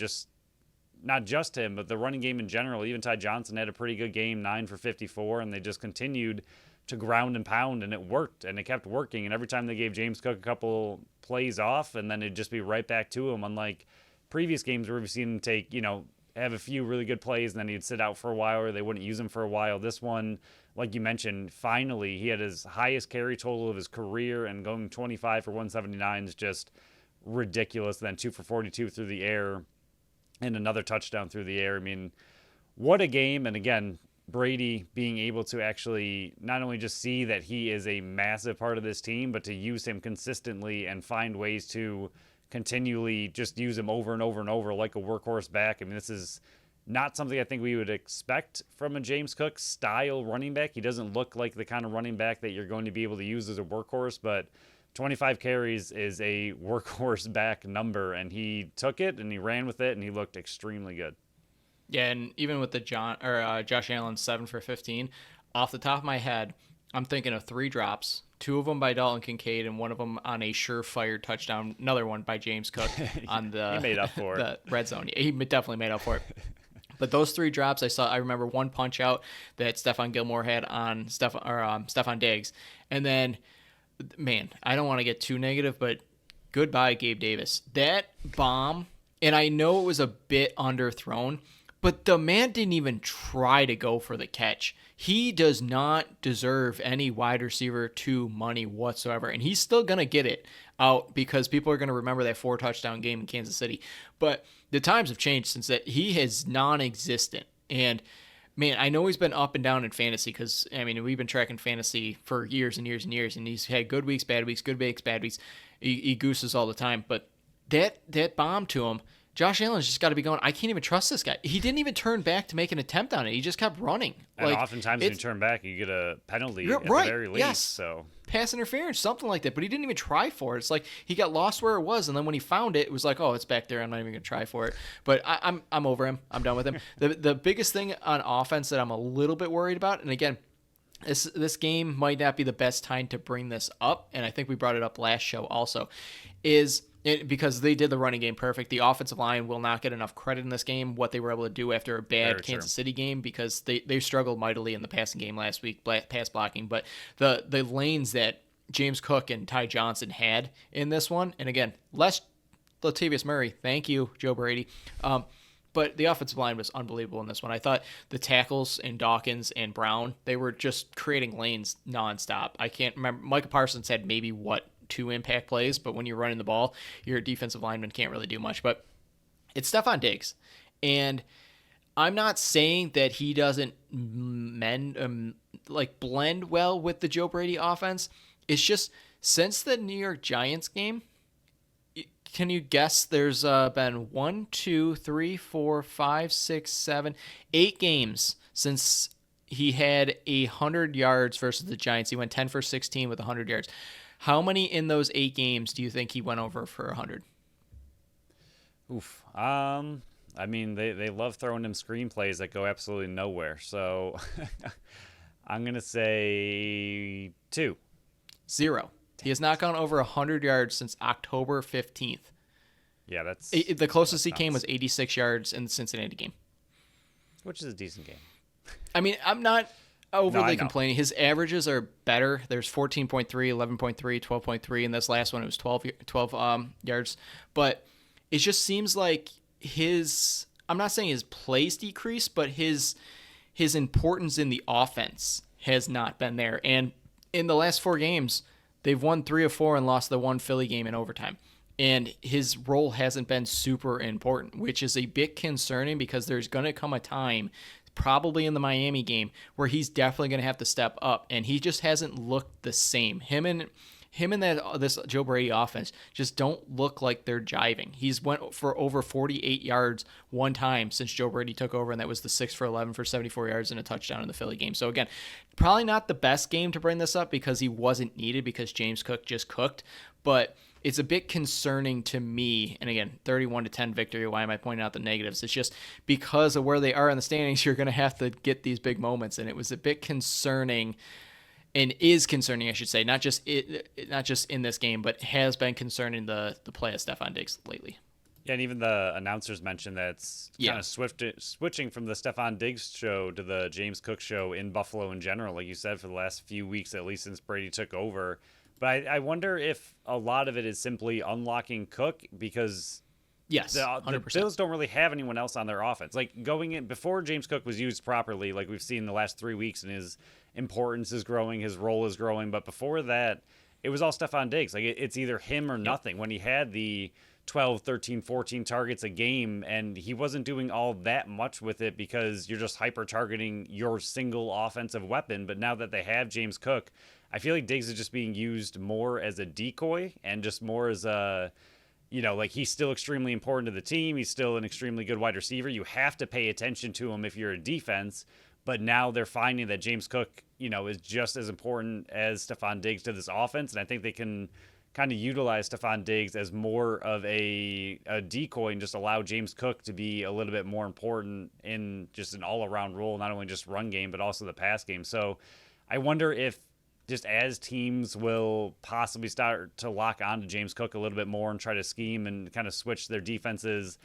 Speaker 2: not just him, but the running game in general. Even Ty Johnson had a pretty good game, 9 for 54, and they just continued to ground and pound, and it worked, and it kept working. And every time they gave James Cook a couple plays off, and then it'd just be right back to him, unlike previous games where we've seen him take, have a few really good plays, and then he'd sit out for a while, or they wouldn't use him for a while. This one, like you mentioned, finally, he had his highest carry total of his career, and going 25 for 179 is just ridiculous. Then 2 for 42 through the air, and another touchdown through the air. I mean, what a game. And again, Brady being able to actually not only just see that he is a massive part of this team, but to use him consistently and find ways to continually just use him over and over and over like a workhorse back. I mean, this is not something I think we would expect from a James Cook style running back. He doesn't look like the kind of running back that you're going to be able to use as a workhorse, but 25 carries is a workhorse back number, and he took it and he ran with it, and he looked extremely good.
Speaker 1: Yeah, and even with the Josh Allen 7 for 15, off the top of my head, I'm thinking of 3 drops, 2 of them by Dalton Kincaid, and one of them on a surefire touchdown. Another one by James Cook on the
Speaker 2: he made up for
Speaker 1: the red zone. He definitely made up for it. But those 3 drops, I remember one punch out that Stephon Gilmore had on Stephon Diggs, and then, man, I don't want to get too negative, but goodbye, Gabe Davis. That bomb, and I know it was a bit underthrown, but the man didn't even try to go for the catch. He does not deserve any wide receiver 2 money whatsoever, and he's still going to get it out because people are going to remember that 4-touchdown game in Kansas City. But the times have changed since that. He is non-existent, and man, I know he's been up and down in fantasy because, I mean, we've been tracking fantasy for years and years and years, and he's had good weeks, bad weeks, good weeks, bad weeks. He gooses all the time, but that bomb to him, Josh Allen's just got to be going, I can't even trust this guy. He didn't even turn back to make an attempt on it. He just kept running.
Speaker 2: And oftentimes when you turn back, you get a penalty at the very least.
Speaker 1: Yes.
Speaker 2: So
Speaker 1: pass interference, something like that. But he didn't even try for it. It's like he got lost where it was, and then when he found it, it was like, oh, it's back there. I'm not even going to try for it. But I'm over him. I'm done with him. The biggest thing on offense that I'm a little bit worried about, and again, this game might not be the best time to bring this up, and I think we brought it up last show also, is because they did the running game perfect. The offensive line will not get enough credit in this game, what they were able to do after a bad Kansas City game, because they struggled mightily in the passing game last week, pass blocking. But the lanes that James Cook and Ty Johnson had in this one, and again, less Latavius Murray, thank you, Joe Brady, but the offensive line was unbelievable in this one. I thought the tackles and Dawkins and Brown, they were just creating lanes nonstop. I can't remember. Micah Parsons had maybe, 2 impact plays, but when you're running the ball, your defensive lineman can't really do much. But it's Stephon Diggs. And I'm not saying that he doesn't blend well with the Joe Brady offense. It's just since the New York Giants game, can you guess there's been 8 games since he had 100 yards versus the Giants. He went 10 for 16 with 100 yards. How many in those 8 games do you think he went over for 100?
Speaker 2: Oof. I mean, they love throwing him screenplays that go absolutely nowhere. So I'm going to say 2.
Speaker 1: 0. He has not gone over 100 yards since October 15th.
Speaker 2: Yeah, that's
Speaker 1: the closest he
Speaker 2: nuts.
Speaker 1: came was 86 yards in the Cincinnati game,
Speaker 2: which is a decent game.
Speaker 1: I mean, I'm not overly
Speaker 2: know.
Speaker 1: complaining. His averages are better. There's 14.3, 11.3, 12.3, and this last one it was 12 yards. But it just seems like I'm not saying his plays decreased, but his importance in the offense has not been there. And in the last 4 games, they've won 3 of 4 and lost the one Philly game in overtime. And his role hasn't been super important, which is a bit concerning because there's going to come a time, probably in the Miami game, where he's definitely going to have to step up. And he just hasn't looked the same. Him and this Joe Brady offense just don't look like they're jiving. He's went for over 48 yards one time since Joe Brady took over, and that was the 6 for 11 for 74 yards and a touchdown in the Philly game. So again, probably not the best game to bring this up because he wasn't needed because James Cook just cooked, but it's a bit concerning to me. And again, 31-10 victory. Why am I pointing out the negatives? It's just because of where they are in the standings, you're going to have to get these big moments, and it was a bit concerning. And is concerning, I should say, not just in this game, but has been concerning the play of Stefon Diggs lately.
Speaker 2: Yeah, and even the announcers mentioned that it's kind of switching from the Stefon Diggs show to the James Cook show in Buffalo in general, like you said, for the last few weeks, at least since Brady took over. But I wonder if a lot of it is simply unlocking Cook because
Speaker 1: yes,
Speaker 2: the Bills don't really have anyone else on their offense. Like going in before James Cook was used properly, like we've seen the last 3 weeks, and his importance is growing, his role is growing. But before that, it was all Stefon Diggs. Like it's either him or nothing. When he had the 12, 13, 14 targets a game, and he wasn't doing all that much with it because you're just hyper targeting your single offensive weapon. But now that they have James Cook, I feel like Diggs is just being used more as a decoy and just more as a, like he's still extremely important to the team. He's still an extremely good wide receiver. You have to pay attention to him if you're a defense. But now they're finding that James Cook, is just as important as Stefon Diggs to this offense. And I think they can kind of utilize Stefon Diggs as more of a decoy and just allow James Cook to be a little bit more important in just an all-around role, not only just run game, but also the pass game. So I wonder if just as teams will possibly start to lock on to James Cook a little bit more and try to scheme and kind of switch their defenses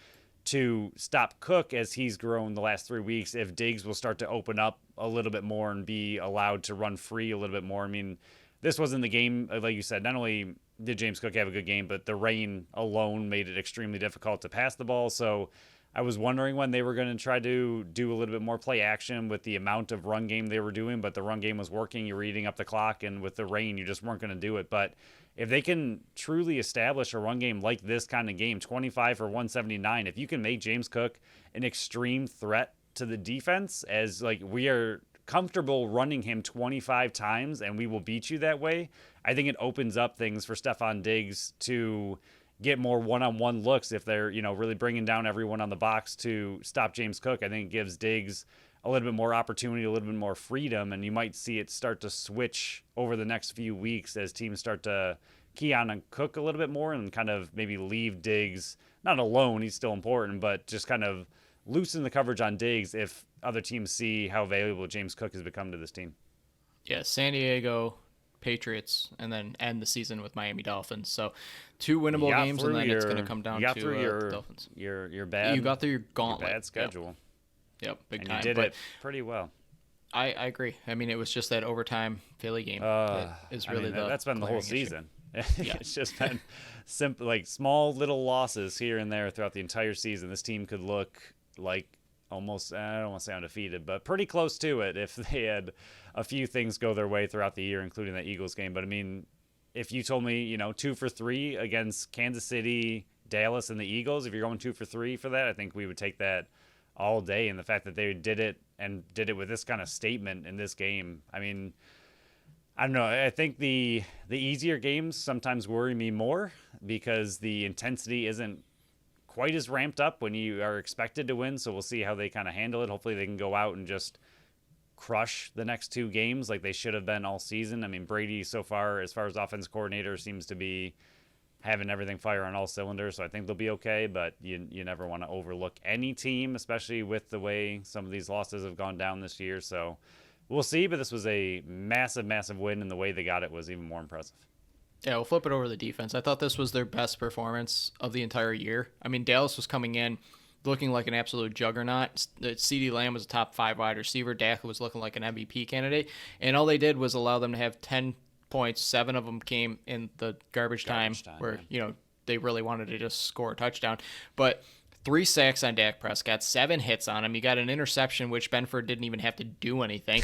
Speaker 2: to stop Cook as he's grown the last 3 weeks, if Diggs will start to open up a little bit more and be allowed to run free a little bit more. I mean, this wasn't the game, like you said, not only did James Cook have a good game, but the rain alone made it extremely difficult to pass the ball. So I was wondering when they were going to try to do a little bit more play action with the amount of run game they were doing, but the run game was working. You were eating up the clock, and with the rain, you just weren't going to do it. But if they can truly establish a run game like this kind of game, 25 for 179, if you can make James Cook an extreme threat to the defense, as like we are comfortable running him 25 times and we will beat you that way, I think it opens up things for Stefon Diggs to get more one-on-one looks if they're, really bringing down everyone on the box to stop James Cook. I think it gives Diggs a little bit more opportunity, a little bit more freedom, and you might see it start to switch over the next few weeks as teams start to key on Cook a little bit more and kind of maybe leave Diggs, not alone, he's still important, but just kind of loosen the coverage on Diggs if other teams see how valuable James Cook has become to this team.
Speaker 1: Yeah, San Diego, Patriots, and then end the season with Miami Dolphins. So 2 winnable games, and then it's going to come down to the Dolphins.
Speaker 2: Your bad.
Speaker 1: You got through your gauntlet.
Speaker 2: Your bad schedule.
Speaker 1: Yep, big
Speaker 2: and
Speaker 1: time.
Speaker 2: You did it pretty well.
Speaker 1: I agree. I mean, it was just that overtime Philly game that is really
Speaker 2: that's been the whole season.
Speaker 1: Yeah.
Speaker 2: It's just been simple, like small little losses here and there throughout the entire season. This team could look like almost, I don't want to say undefeated, but pretty close to it if they had a few things go their way throughout the year, including that Eagles game. But I mean, if you told me, 2 for 3 against Kansas City, Dallas, and the Eagles, if you're going 2 for 3 for that, I think we would take that all day. And the fact that they did it with this kind of statement in this game. I mean, I don't know. I think the easier games sometimes worry me more because the intensity isn't quite as ramped up when you are expected to win. So we'll see how they kind of handle it. Hopefully they can go out and just crush the next 2 games like they should have been all season. I mean, Brady so far, as offense coordinator, seems to be having everything fire on all cylinders. So I think they'll be okay, but you never want to overlook any team, especially with the way some of these losses have gone down this year. So we'll see, but this was a massive, massive win, and the way they got it was even more impressive.
Speaker 1: Yeah, we'll flip it over to the defense. I thought this was their best performance of the entire year. I mean, Dallas was coming in looking like an absolute juggernaut. CeeDee Lamb was a top 5 wide receiver. Dak was looking like an MVP candidate. And all they did was allow them to have 10 points. 7 of them came in the garbage time where, they really wanted to just score a touchdown. But 3 sacks on Dak Prescott, 7 hits on him. You got an interception, which Benford didn't even have to do anything.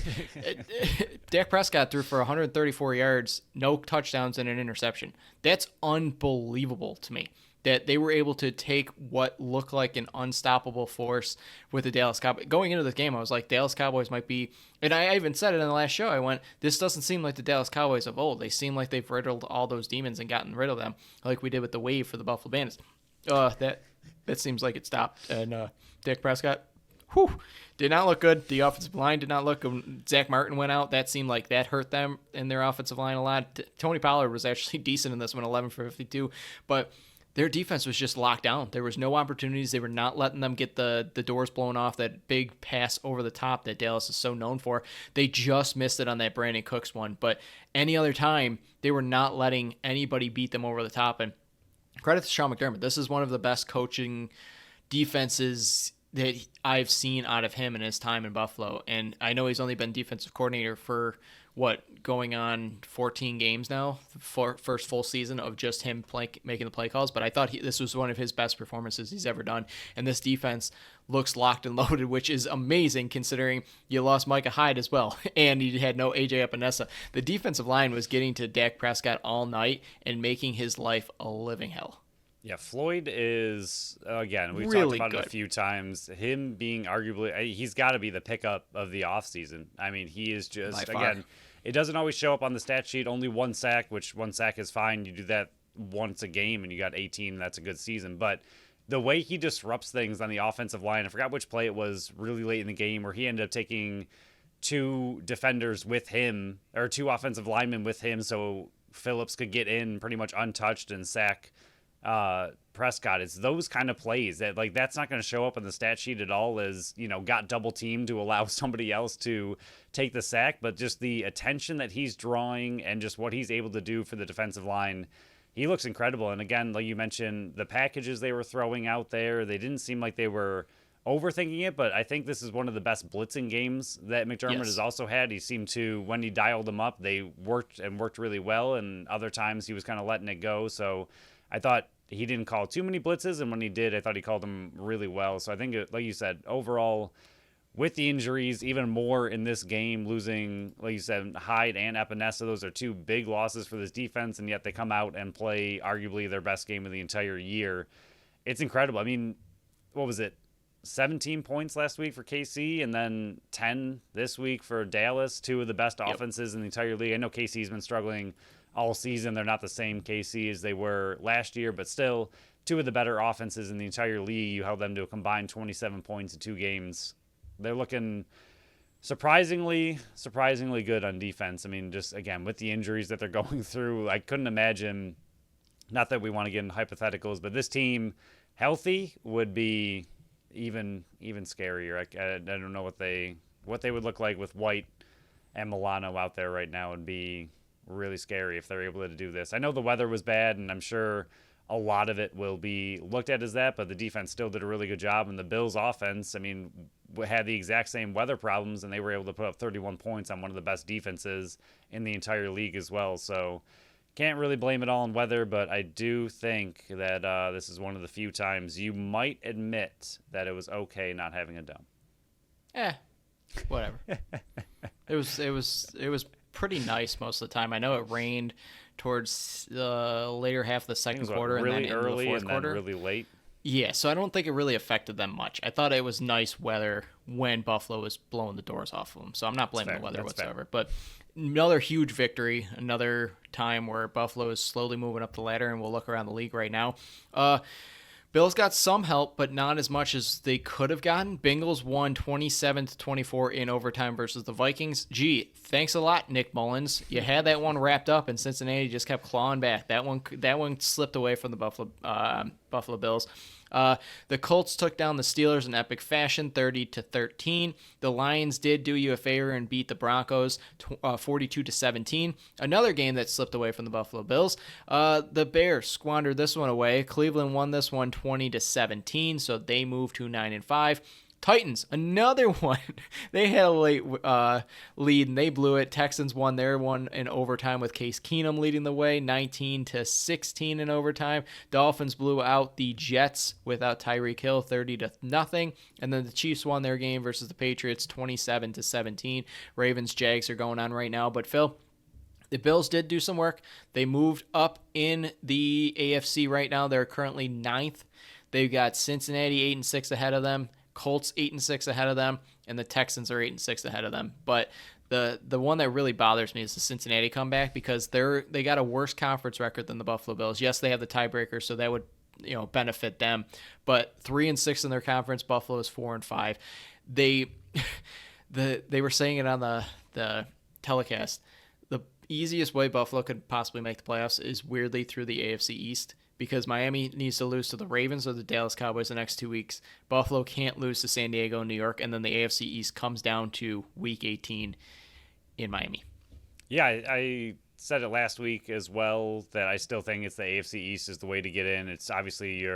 Speaker 1: Dak Prescott threw for 134 yards, no touchdowns, and an interception. That's unbelievable to me, that they were able to take what looked like an unstoppable force with the Dallas Cowboys. Going into this game, I was like, Dallas Cowboys might be, and I even said it in the last show, I went, this doesn't seem like the Dallas Cowboys of old. They seem like they've riddled all those demons and gotten rid of them, like we did with the wave for the Buffalo Bandits. That seems like it stopped. And Dak Prescott, did not look good. The offensive line did not look good. Zach Martin went out. That seemed like that hurt them in their offensive line a lot. Tony Pollard was actually decent in this one, 11 for 52. But their defense was just locked down. There was no opportunities. They were not letting them get the doors blown off, that big pass over the top that Dallas is so known for. They just missed it on that Brandon Cooks one. But any other time, they were not letting anybody beat them over the top. And credit to Sean McDermott. This is one of the best coaching defenses that I've seen out of him in his time in Buffalo. And I know he's only been defensive coordinator for, going on 14 games now, first full season of just him making the play calls. But I thought this was one of his best performances he's ever done. And this defense looks locked and loaded, which is amazing considering you lost Micah Hyde as well. And you had no AJ Epinesa. The defensive line was getting to Dak Prescott all night and making his life a living hell.
Speaker 2: Yeah, Floyd is, again, we've
Speaker 1: really
Speaker 2: talked about
Speaker 1: good.
Speaker 2: it a few times, him being arguably, he's got to be the pickup of the offseason. I mean, he is just, again, it doesn't always show up on the stat sheet, only 1 sack, which 1 sack is fine. You do that once a game and you got 18, that's a good season. But the way he disrupts things on the offensive line, I forgot which play it was really late in the game where he ended up taking 2 defenders with him, or 2 offensive linemen with him, so Phillips could get in pretty much untouched and sack Prescott. It's those kind of plays that, like, that's not going to show up on the stat sheet at all as, got double teamed to allow somebody else to take the sack, but just the attention that he's drawing and just what he's able to do for the defensive line, he looks incredible. And again, like you mentioned, the packages they were throwing out there, they didn't seem like they were overthinking it, but I think this is one of the best blitzing games that McDermott has also had. He seemed to, when he dialed them up, they worked really well, and other times he was kind of letting it go. So I thought he didn't call too many blitzes, and when he did, I thought he called them really well. So I think, like you said, overall, with the injuries, even more in this game, losing, like you said, Hyde and Epinesa, those are 2 big losses for this defense, and yet they come out and play arguably their best game of the entire year. It's incredible. I mean, what was it? 17 points last week for KC, and then 10 this week for Dallas, 2 of the best offenses in the entire league. I know KC's been struggling all season. They're not the same KC as they were last year, but still 2 of the better offenses in the entire league. You held them to a combined 27 points in 2 games. They're looking surprisingly good on defense. I mean, just again, with the injuries that they're going through, I couldn't imagine, not that we want to get into hypotheticals, but this team healthy would be even scarier. I don't know what they would look like with White and Milano out there right now. Would be really scary if they're able to do this. I know the weather was bad, and I'm sure a lot of it will be looked at as that, but the defense still did a really good job. And the Bills offense, I mean, had the exact same weather problems, and they were able to put up 31 points on one of the best defenses in the entire league as well. So can't really blame it all on weather, but I do think that this is one of the few times you might admit that it was okay not having a dome.
Speaker 1: Whatever. It was pretty nice most of the time. I know it rained towards the later half of the second quarter,
Speaker 2: really
Speaker 1: and then
Speaker 2: early
Speaker 1: in the fourth
Speaker 2: and
Speaker 1: quarter.
Speaker 2: then really late.
Speaker 1: Yeah, so I don't think it really affected them much. I thought it was nice weather when Buffalo was blowing the doors off of them, so I'm not blaming the weather whatsoever. But another huge victory, another time where Buffalo is slowly moving up the ladder, and we'll look around the league right now. Bills got some help, but not as much as they could have gotten. Bengals won 27-24 in overtime versus the Vikings. Gee, thanks a lot, Nick Mullins. You had that one wrapped up, and Cincinnati just kept clawing back. That one slipped away from the Buffalo Bills. The Colts took down the Steelers in epic fashion, 30-13. The Lions did do you a favor and beat the Broncos, 42-17. Another game that slipped away from the Buffalo Bills. The Bears squandered this one away. Cleveland won this one 20-17, so they moved to 9-5. Titans, another one. They had a late lead and they blew it. Texans won their one in overtime with Case Keenum leading the way, 19-16 in overtime. Dolphins blew out the Jets without Tyreek Hill, 30-0. And then the Chiefs won their game versus the Patriots, 27-17. Ravens, Jags are going on right now. But Phil, the Bills did do some work. They moved up in the AFC right now. They're currently 9th. They've got Cincinnati 8-6 ahead of them. Colts 8-6 ahead of them, and the Texans are 8-6 ahead of them. But the one that really bothers me is the Cincinnati comeback, because they got a worse conference record than the Buffalo Bills. Yes, they have the tiebreaker, so that would benefit them. But 3-6 in their conference. Buffalo is 4-5. They were saying it on the telecast. The easiest way Buffalo could possibly make the playoffs is weirdly through the AFC East, because Miami needs to lose to the Ravens or the Dallas Cowboys the next 2 weeks. Buffalo can't lose to San Diego and New York, and then the AFC East comes down to Week 18 in Miami.
Speaker 2: Yeah, I said it last week as well that I still think it's the AFC East is the way to get in. It's obviously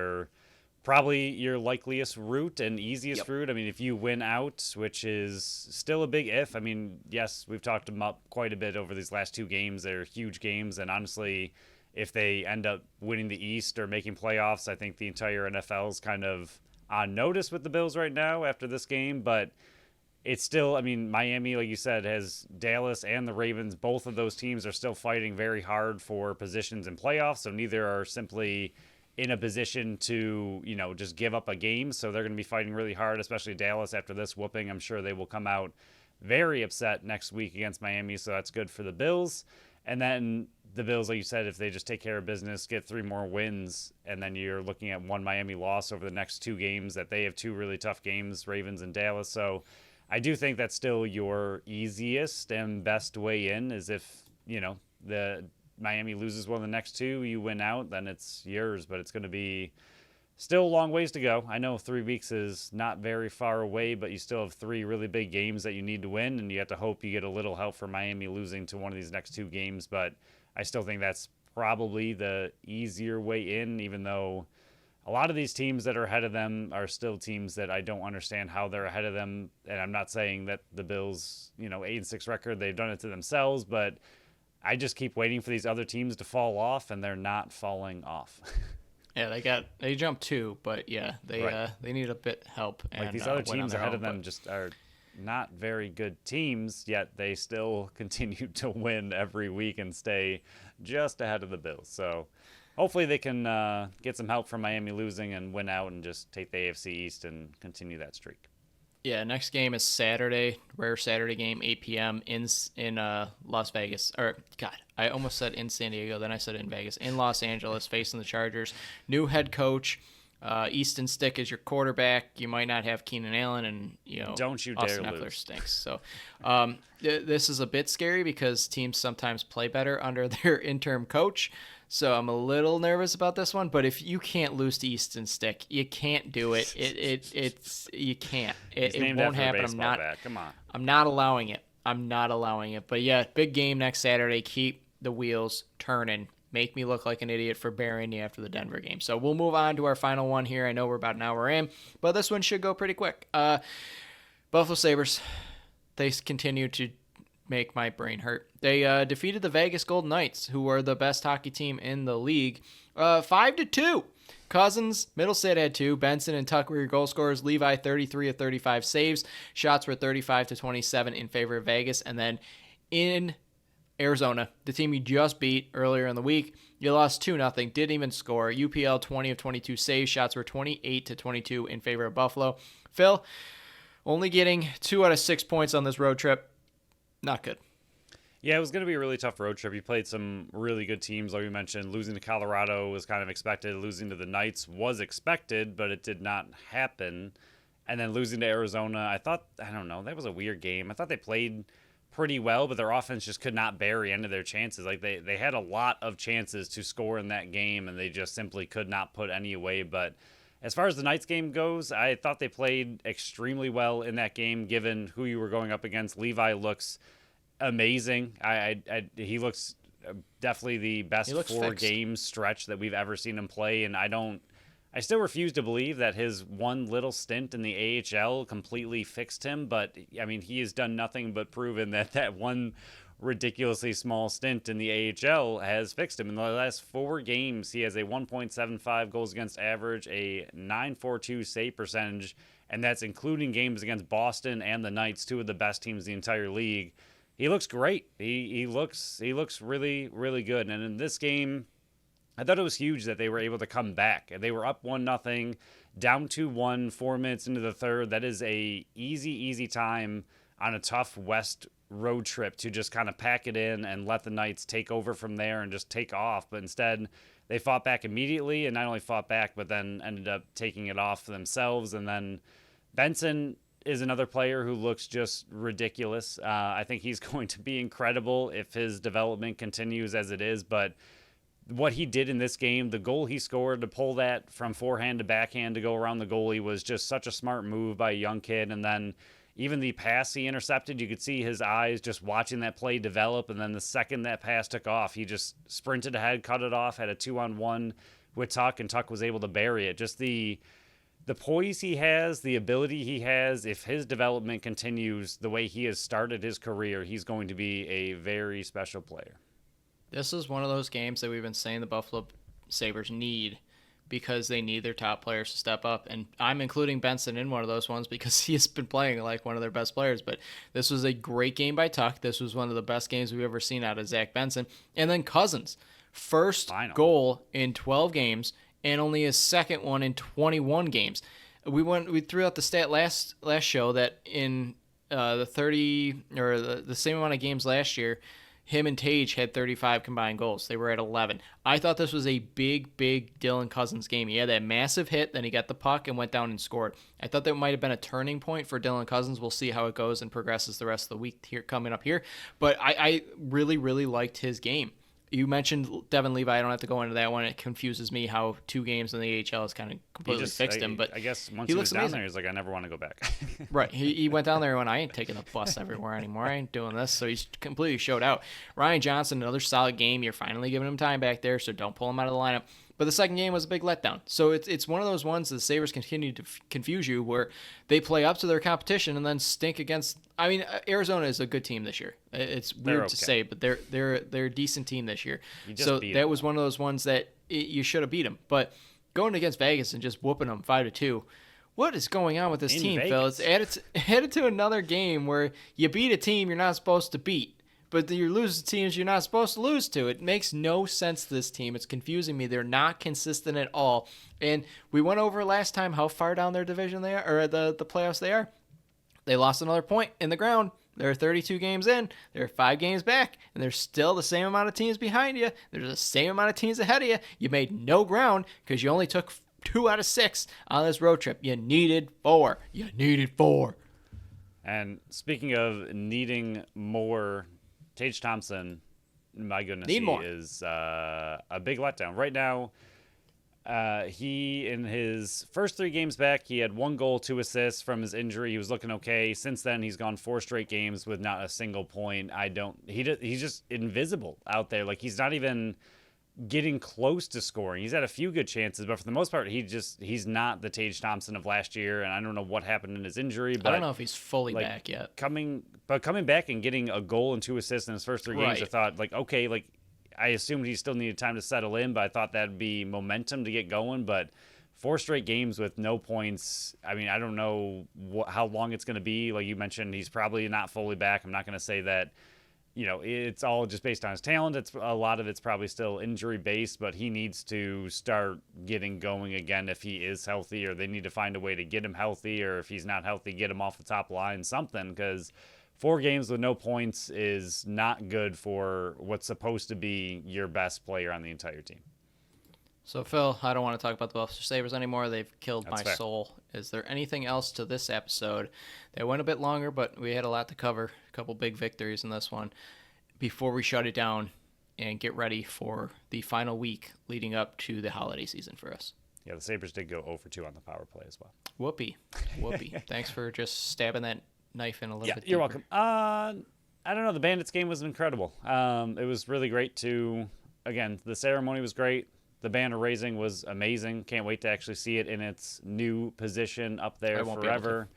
Speaker 2: probably your likeliest route and easiest route. I mean, if you win out, which is still a big if. I mean, yes, we've talked them up quite a bit over these last 2 games. They're huge games, and honestly, if they end up winning the East or making playoffs, I think the entire NFL is kind of on notice with the Bills right now after this game. But it's still, I mean, Miami, like you said, has Dallas and the Ravens. Both of those teams are still fighting very hard for positions in playoffs. So neither are simply in a position to, just give up a game. So they're going to be fighting really hard, especially Dallas after this whooping. I'm sure they will come out very upset next week against Miami. So that's good for the Bills. And then the Bills, like you said, if they just take care of business, get 3 more wins, and then you're looking at 1 Miami loss over the next 2 games, that they have 2 really tough games, Ravens and Dallas. So I do think that's still your easiest and best way in, is if, the Miami loses one of the next 2, you win out, then it's yours. But it's going to be still a long ways to go. I know 3 weeks is not very far away, but you still have 3 really big games that you need to win, and you have to hope you get a little help from Miami losing to one of these next 2 games. But I still think that's probably the easier way in, even though a lot of these teams that are ahead of them are still teams that I don't understand how they're ahead of them. And I'm not saying that the Bills, 8-6 record, they've done it to themselves, but I just keep waiting for these other teams to fall off, and they're not falling off.
Speaker 1: Yeah, they jumped 2, but yeah, they need a bit help.
Speaker 2: Like these other teams ahead of them just are not very good teams, yet they still continue to win every week and stay just ahead of the Bills. So hopefully they can get some help from Miami losing and win out and just take the AFC East and continue that streak.
Speaker 1: Yeah, next game is Saturday, rare Saturday game, 8 p.m. in Las Vegas. Or, God, I almost said in San Diego, then I said in Vegas. In Los Angeles, facing the Chargers. New head coach. Easton Stick is your quarterback. You might not have Keenan Allen, and
Speaker 2: don't you
Speaker 1: Austin
Speaker 2: dare
Speaker 1: Eckler
Speaker 2: lose.
Speaker 1: Stinks. So this is a bit scary because teams sometimes play better under their interim coach. So I'm a little nervous about this one. But if you can't lose to Easton Stick, you can't do it. You can't. It won't happen.
Speaker 2: Come on.
Speaker 1: I'm not allowing it. But yeah, big game next Saturday. Keep the wheels turning. Make me look like an idiot for burying you after the Denver game. So we'll move on to our final one here. I know we're about an hour in, but this one should go pretty quick. Buffalo Sabres, they continue to make my brain hurt. They defeated the Vegas Golden Knights, who are the best hockey team in the league, 5-2. Cousins, Middlestate had 2. Benson and Tuck were your goal scorers. Levi, 33 of 35 saves. Shots were 35-27 in favor of Vegas. And then in Arizona, the team you just beat earlier in the week. You lost 2-0, didn't even score. UPL 20 of 22 saves. Shots were 28-22 in favor of Buffalo. Phil, only getting 2 out of 6 points on this road trip. Not good.
Speaker 2: Yeah, it was going to be a really tough road trip. You played some really good teams, like we mentioned. Losing to Colorado was kind of expected. Losing to the Knights was expected, but it did not happen. And then losing to Arizona, I don't know, that was a weird game. I thought they played pretty well, but their offense just could not bury any of their chances. Like they had a lot of chances to score in that game, and they just simply could not put any away. But as far as the Knights game goes, I thought they played extremely well in that game, given who you were going up against. Levi looks amazing. He looks definitely the best 4-game stretch that we've ever seen him play, and I still refuse to believe that his one little stint in the AHL completely fixed him, but I mean, he has done nothing but proven that one ridiculously small stint in the AHL has fixed him. In the last 4 games, he has a 1.75 goals against average, a 9.42 save percentage, and that's including games against Boston and the Knights, 2 of the best teams in the entire league. He looks great. He looks really, really good. And in this game, I thought it was huge that they were able to come back. They were up 1-0, down 2-1, 4 minutes into the third. That is a easy time on a tough West road trip to just kind of pack it in and let the Knights take over from there and just take off. But instead, they fought back immediately, and not only fought back, but then ended up taking it off themselves. And then Benson is another player who looks just ridiculous. I think he's going to be incredible if his development continues as it is. But what he did in this game, the goal he scored to pull that from forehand to backhand to go around the goalie was just such a smart move by a young kid. And then even the pass he intercepted, you could see his eyes just watching that play develop. And then the second that pass took off, he just sprinted ahead, cut it off, had a 2-on-1 with Tuck, and Tuck was able to bury it. Just the poise he has, the ability he has, if his development continues the way he has started his career, he's going to be a very special player.
Speaker 1: This is one of those games that we've been saying the Buffalo Sabres need, because they need their top players to step up. And I'm including Benson in one of those ones because he has been playing like one of their best players. But this was a great game by Tuck. This was one of the best games we've ever seen out of Zach Benson. And then Cousins, first goal in 12 games, and only his second one in 21 games. We threw out the stat last show that in the 30 or the same amount of games last year, him and Tage had 35 combined goals. They were at 11. I thought this was a big Dylan Cousins game. He had that massive hit, then he got the puck and went down and scored. I thought that might have been a turning point for Dylan Cousins. We'll see how it goes and progresses the rest of the week here coming up here. But I really liked his game. You mentioned Devin Levi. I don't have to go into that one. It confuses me how 2 games in the AHL has kind of completely fixed him. But
Speaker 2: I guess once he was down there, he's like, I never want to go back.
Speaker 1: Right. He went down there and went, I ain't taking the bus everywhere anymore. I ain't doing this. So he's completely showed out. Ryan Johnson, another solid game. You're finally giving him time back there, so don't pull him out of the lineup. But the second game was a big letdown. So it's one of those ones the Sabres continue to confuse you, where they play up to their competition and then stink against. I mean, Arizona is a good team this year. It's weird to say, but they're a decent team this year. So that was one of those ones that you should have beat them. But going against Vegas and just whooping them 5-2. What is going on with this team, Phil? It's added to another game where you beat a team you're not supposed to beat. But you lose to teams you're not supposed to lose to. It makes no sense to this team. It's confusing me. They're not consistent at all. And we went over last time how far down their division they are, or the playoffs they are. They lost another point in the ground. They're 32 games in. They're 5 games back. And there's still the same amount of teams behind you. There's the same amount of teams ahead of you. You made no ground because you only took 2 out of 6 on this road trip. You needed 4.
Speaker 2: And speaking of needing more, Tage Thompson, my goodness, is a big letdown. Right now, he, in his first 3 games back, he had 1 goal, 2 assists from his injury. He was looking okay. Since then, he's gone 4 straight games with not a single point. He's just invisible out there. Like, he's not even getting close to scoring. He's had a few good chances, but for the most part, he's not the Tage Thompson of last year, and I don't know what happened in his injury. But
Speaker 1: I don't know if he's fully back yet.
Speaker 2: Coming back and getting a goal and 2 assists in his first 3 games, I thought, okay, I assumed he still needed time to settle in, but I thought that'd be momentum to get going. But 4 straight games with no points. I mean, I don't know how long it's going to be. Like you mentioned, he's probably not fully back. I'm not going to say that it's all just based on his talent. It's a lot of it's probably still injury based, but he needs to start getting going again if he is healthy, or they need to find a way to get him healthy, or if he's not healthy, get him off the top line, something, because 4 games with no points is not good for what's supposed to be your best player on the entire team.
Speaker 1: So, Phil, I don't want to talk about the Buffalo Sabres anymore. They've killed
Speaker 2: That's
Speaker 1: my
Speaker 2: fair.
Speaker 1: soul. Is there anything else to this episode? They went a bit longer, but we had a lot to cover. A couple big victories in this one. Before we shut it down and get ready for the final week leading up to the holiday season for us.
Speaker 2: Yeah, the Sabres did go 0-2 on the power play as well.
Speaker 1: Whoopee. Thanks for just stabbing that knife in a little bit
Speaker 2: You're
Speaker 1: deeper.
Speaker 2: welcome. I don't know. The Bandits game was incredible. It was really great to, again, the ceremony was great. The banner raising was amazing. Can't wait to actually see it in its new position up there forever.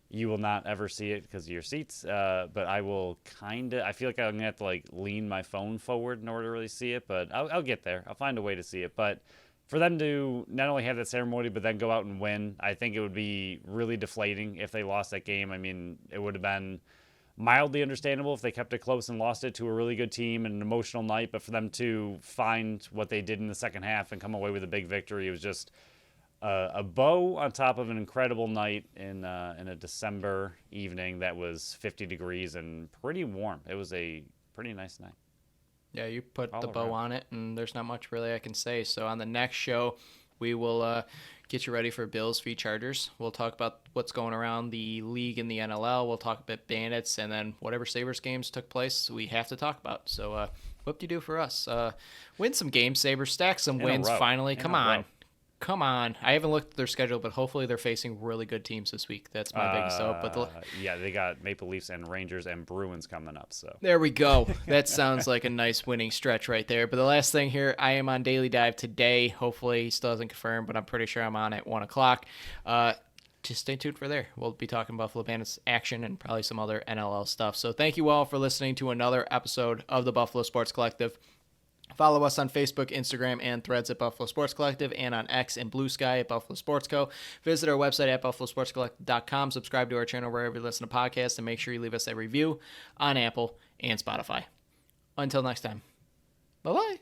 Speaker 2: You will not ever see it because of your seats, but I will I feel like I'm going to have to lean my phone forward in order to really see it, but I'll get there. I'll find a way to see it. But for them to not only have that ceremony, but then go out and win, I think it would be really deflating if they lost that game. I mean, it would have been mildly understandable if they kept it close and lost it to a really good team and an emotional night, but for them to find what they did in the second half and come away with a big victory, it was just a bow on top of an incredible night in a December evening that was 50 degrees and pretty warm. It was a pretty nice night.
Speaker 1: Yeah, you put the bow on it, and there's not much really I can say. So on the next show, we will get you ready for Bills v. Chargers. We'll talk about what's going around the league in the NLL. We'll talk about Bandits, and then whatever Sabres games took place, we have to talk about. So what do you do for us? Win some games, Sabres. Stack some wins finally. Come on. I haven't looked at their schedule, but hopefully they're facing really good teams this week. That's my biggest hope. But
Speaker 2: yeah, they got Maple Leafs and Rangers and Bruins coming up. So
Speaker 1: there we go. That sounds like a nice winning stretch right there. But the last thing here, I am on Daily Dive today. Hopefully he still hasn't confirmed, but I'm pretty sure I'm on at 1 o'clock. Just stay tuned for there. We'll be talking Buffalo Bandits action and probably some other NLL stuff. So thank you all for listening to another episode of the Buffalo Sports Collective. Follow us on Facebook, Instagram, and Threads at Buffalo Sports Collective, and on X and Blue Sky at Buffalo Sports Co. Visit our website at buffalosportscollective.com. Subscribe to our channel wherever you listen to podcasts, and make sure you leave us a review on Apple and Spotify. Until next time, bye-bye.